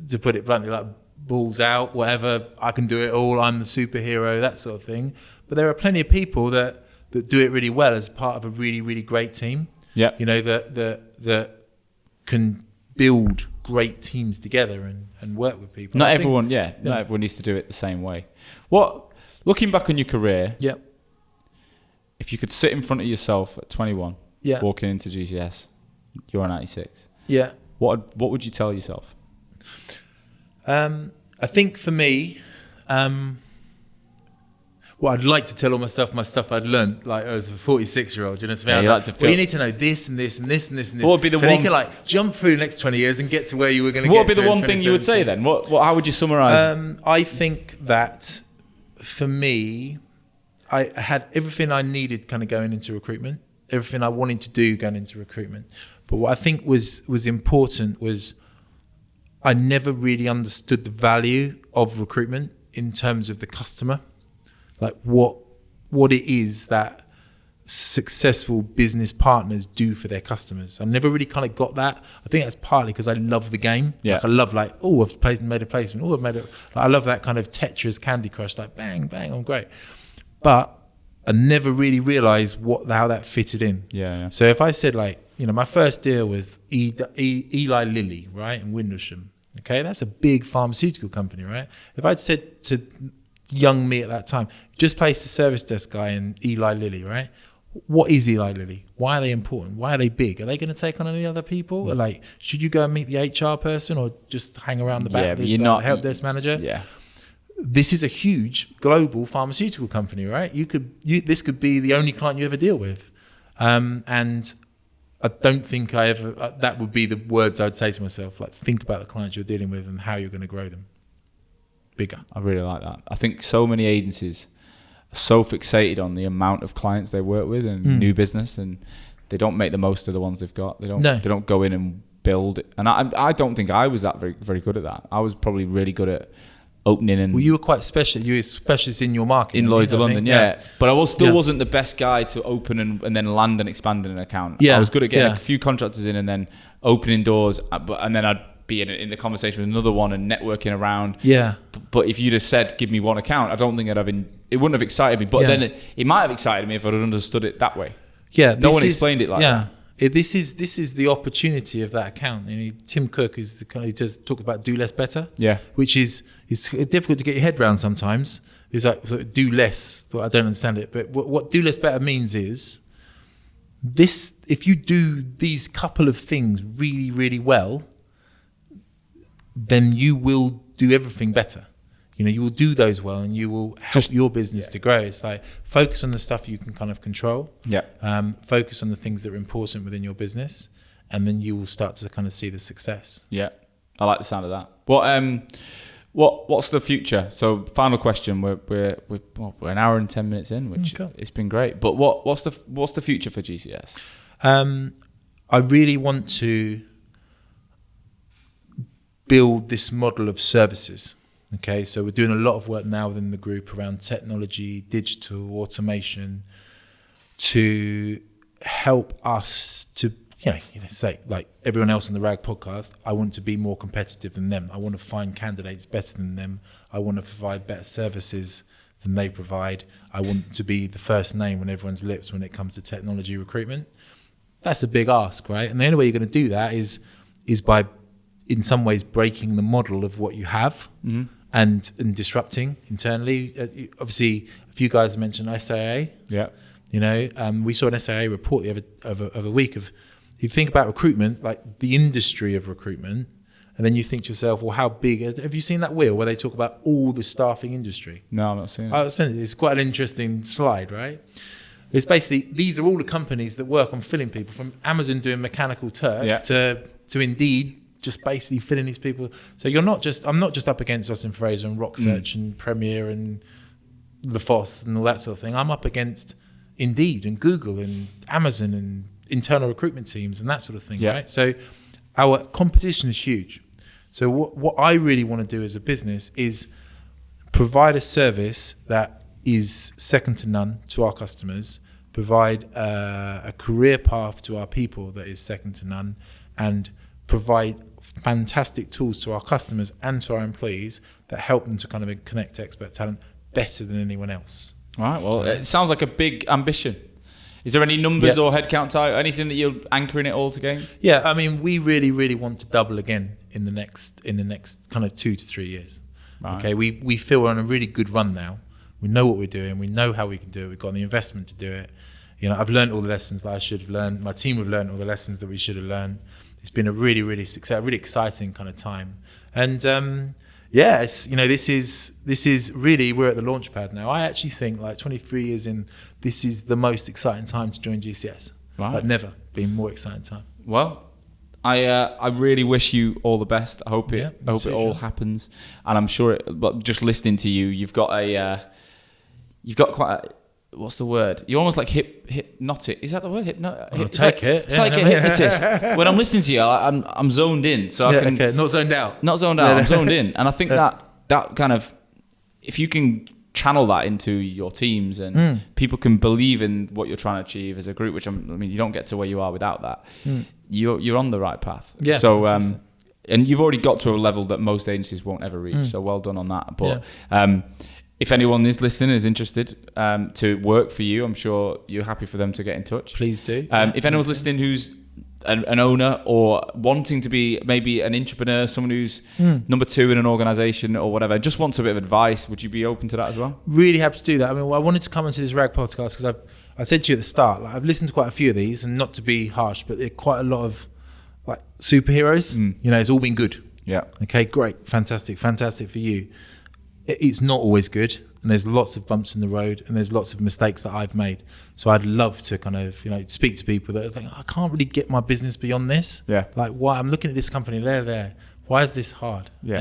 to put it bluntly, like balls out, whatever. I can do it all. I'm the superhero, that sort of thing. But there are plenty of people that do it really well as part of a really, really great team. Yeah. You know, that can build great teams together and work with people. Not everyone needs to do it the same way. Looking back on your career, if you could sit in front of yourself at 21, walking into GCS, you're 96. Yeah. What would you tell yourself? I think for me, what I'd like to tell all myself, my stuff I'd learned, like as a 46-year-old, you know what I mean? You need to know this and this and this and this and this. What would be the one? You can like jump through the next 20 years and get to where you were going to get to. What would be the one thing you would say then? How would you summarise? I think that for me, I had everything I needed kind of going into recruitment, everything I wanted to do going into recruitment. But what I think was important was I never really understood the value of recruitment in terms of the customer. Like what it is that successful business partners do for their customers. I never really kind of got that. I think that's partly because I love the game. Yeah. Like I love I've made a placement. Oh, I've made it. Like I love that kind of Tetris Candy Crush. Like bang, bang, I'm great. But I never really realised how that fitted in. Yeah. So if I said my first deal was Eli Lilly, right, in Windlesham. Okay, that's a big pharmaceutical company, right? If I'd said to young me at that time, just placed a service desk guy in Eli Lilly, right? What is Eli Lilly? Why are they important? Why are they big? Are they going to take on any other people? Or like, should you go and meet the HR person or just hang around the back of the help desk manager? Yeah. This is a huge global pharmaceutical company, right? This could be the only client you ever deal with. And I don't think that would be the words I would say to myself. Like, think about the clients you're dealing with and how you're going to grow them bigger. I really like that. I think so many agencies are so fixated on the amount of clients they work with and new business, and they don't make the most of the ones they've got. They don't go in and build it. And I don't think I was that very, very good at that. I was probably really good at opening and... Well, you were quite special. You were specialist in your market. In Lloyd's of London, yeah. But I still wasn't the best guy to open and then land and expand an account. Yeah. I was good at getting a few contractors in and then opening doors, and then I'd be in the conversation with another one and networking around. Yeah. But if you'd have said, give me one account, I don't think it wouldn't have excited me. But then it might have excited me if I'd understood it that way. Yeah. No one explained it like that. This is the opportunity of that account. You know, Tim Cook is the kind of, he does talk about do less better. Yeah. Which is difficult to get your head around sometimes. It's like do less. I don't understand it. But what do less better means is this: if you do these couple of things really, really well, then you will do everything better. You know, you will do those well and you will help your business to grow. It's like focus on the stuff you can kind of control. Yeah. Focus on the things that are important within your business, and then you will start to kind of see the success. Yeah. I like the sound of that. What's the future? So final question. We're an hour and 10 minutes in, which it's been great. But what's the future for GCS? I really want to build this model of services. Okay, so we're doing a lot of work now within the group around technology, digital, automation, to help us to, say like everyone else on the RAG podcast, I want to be more competitive than them. I want to find candidates better than them. I want to provide better services than they provide. I want to be the first name on everyone's lips when it comes to technology recruitment. That's a big ask, right? And the only way you're going to do that is by, in some ways, breaking the model of what you have. Mm-hmm. And disrupting internally. Obviously, a few guys mentioned SAA. Yeah. We saw an SAA report the other week of, if you think about recruitment, like the industry of recruitment, and then you think to yourself, well, how big? Have you seen that wheel where they talk about all the staffing industry? No, I'm not seeing it. It's quite an interesting slide, right? It's basically, these are all the companies that work on filling people, from Amazon doing Mechanical Turk to Indeed, just basically filling these people. So I'm not just up against Austin Fraser and Rock Search and Premier and the Foss and all that sort of thing. I'm up against Indeed and Google and Amazon and internal recruitment teams and that sort of thing, right? So our competition is huge. So what I really want to do as a business is provide a service that is second to none to our customers, provide a career path to our people that is second to none, and provide fantastic tools to our customers and to our employees that help them to kind of connect expert talent better than anyone else. All right. Well, it sounds like a big ambition. Is there any numbers or headcount type, anything that you're anchoring it all against? Yeah, I mean, we really, really want to double again in the next kind of 2 to 3 years. Right. Okay, we feel we're on a really good run now. We know what we're doing. We know how we can do it. We've got the investment to do it. You know, I've learned all the lessons that I should have learned. My team have learned all the lessons that we should have learned. It's been a really, really exciting kind of time. And it's, you know, this is really, we're at the launch pad now. I actually think, like, 23 years in, this is the most exciting time to join GCS. Right. Like, never been more exciting time. Well, I really wish you all the best. I hope it all happens, and I'm sure. But just listening to you, you've got quite a, what's the word? You're almost like hypnotic. Is that the word? It's like a hypnotist. When I'm listening to you, I'm zoned in. So I can not zoned out. Not zoned out. I'm zoned in, and I think that kind of, if you can channel that into your teams and people can believe in what you're trying to achieve as a group, which I mean, you don't get to where you are without that. You're on the right path. Yeah. So and you've already got to a level that most agencies won't ever reach. So well done on that. But if anyone is listening and is interested to work for you, I'm sure you're happy for them to get in touch. Please do. If anyone's listening who's an owner or wanting to be maybe an entrepreneur, someone who's number 2 in an organization or whatever, just wants a bit of advice, would you be open to that as well? Really happy to do that. I mean, I wanted to come into this RAG podcast because I said to you at the start, like, I've listened to quite a few of these, and not to be harsh, but they're quite a lot of like superheroes. You know, it's all been good. Yeah. Okay, great, fantastic for you. It's not always good, and there's lots of bumps in the road, and there's lots of mistakes that I've made. So I'd love to kind of, you know, speak to people that think, I can't really get my business beyond this. Yeah. Like, why I'm looking at this company, they're there. Why is this hard? Yeah.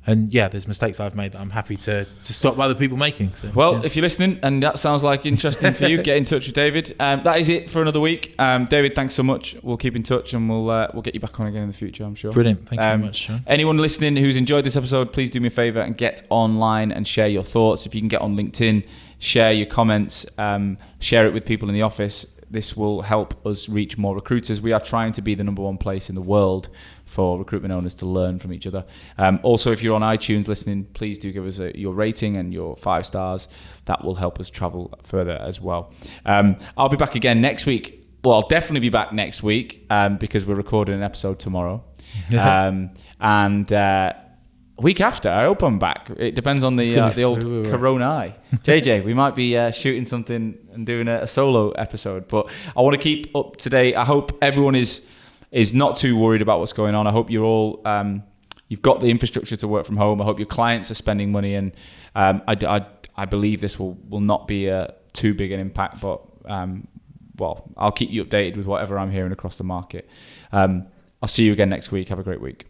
And there's mistakes I've made that I'm happy to stop other people making. So, if you're listening and that sounds like interesting for you, get in touch with David. That is it for another week. David, thanks so much. We'll keep in touch and we'll get you back on again in the future, I'm sure. Brilliant. Thank you very much, Sean. Anyone listening who's enjoyed this episode, please do me a favor and get online and share your thoughts. If you can get on LinkedIn, share your comments, share it with people in the office. This will help us reach more recruiters. We are trying to be the number 1 place in the world for recruitment owners to learn from each other. Also, if you're on iTunes listening, please do give us your rating and your 5 stars. That will help us travel further as well. I'll be back again next week. Well, I'll definitely be back next week because we're recording an episode tomorrow. Week after, I hope I'm back. It depends on the old corona. JJ, we might be shooting something and doing a solo episode, but I want to keep up to date. I hope everyone is not too worried about what's going on. I hope you're all you've got the infrastructure to work from home. I hope your clients are spending money, and I believe this will not be too big an impact. But I'll keep you updated with whatever I'm hearing across the market. I'll see you again next week. Have a great week.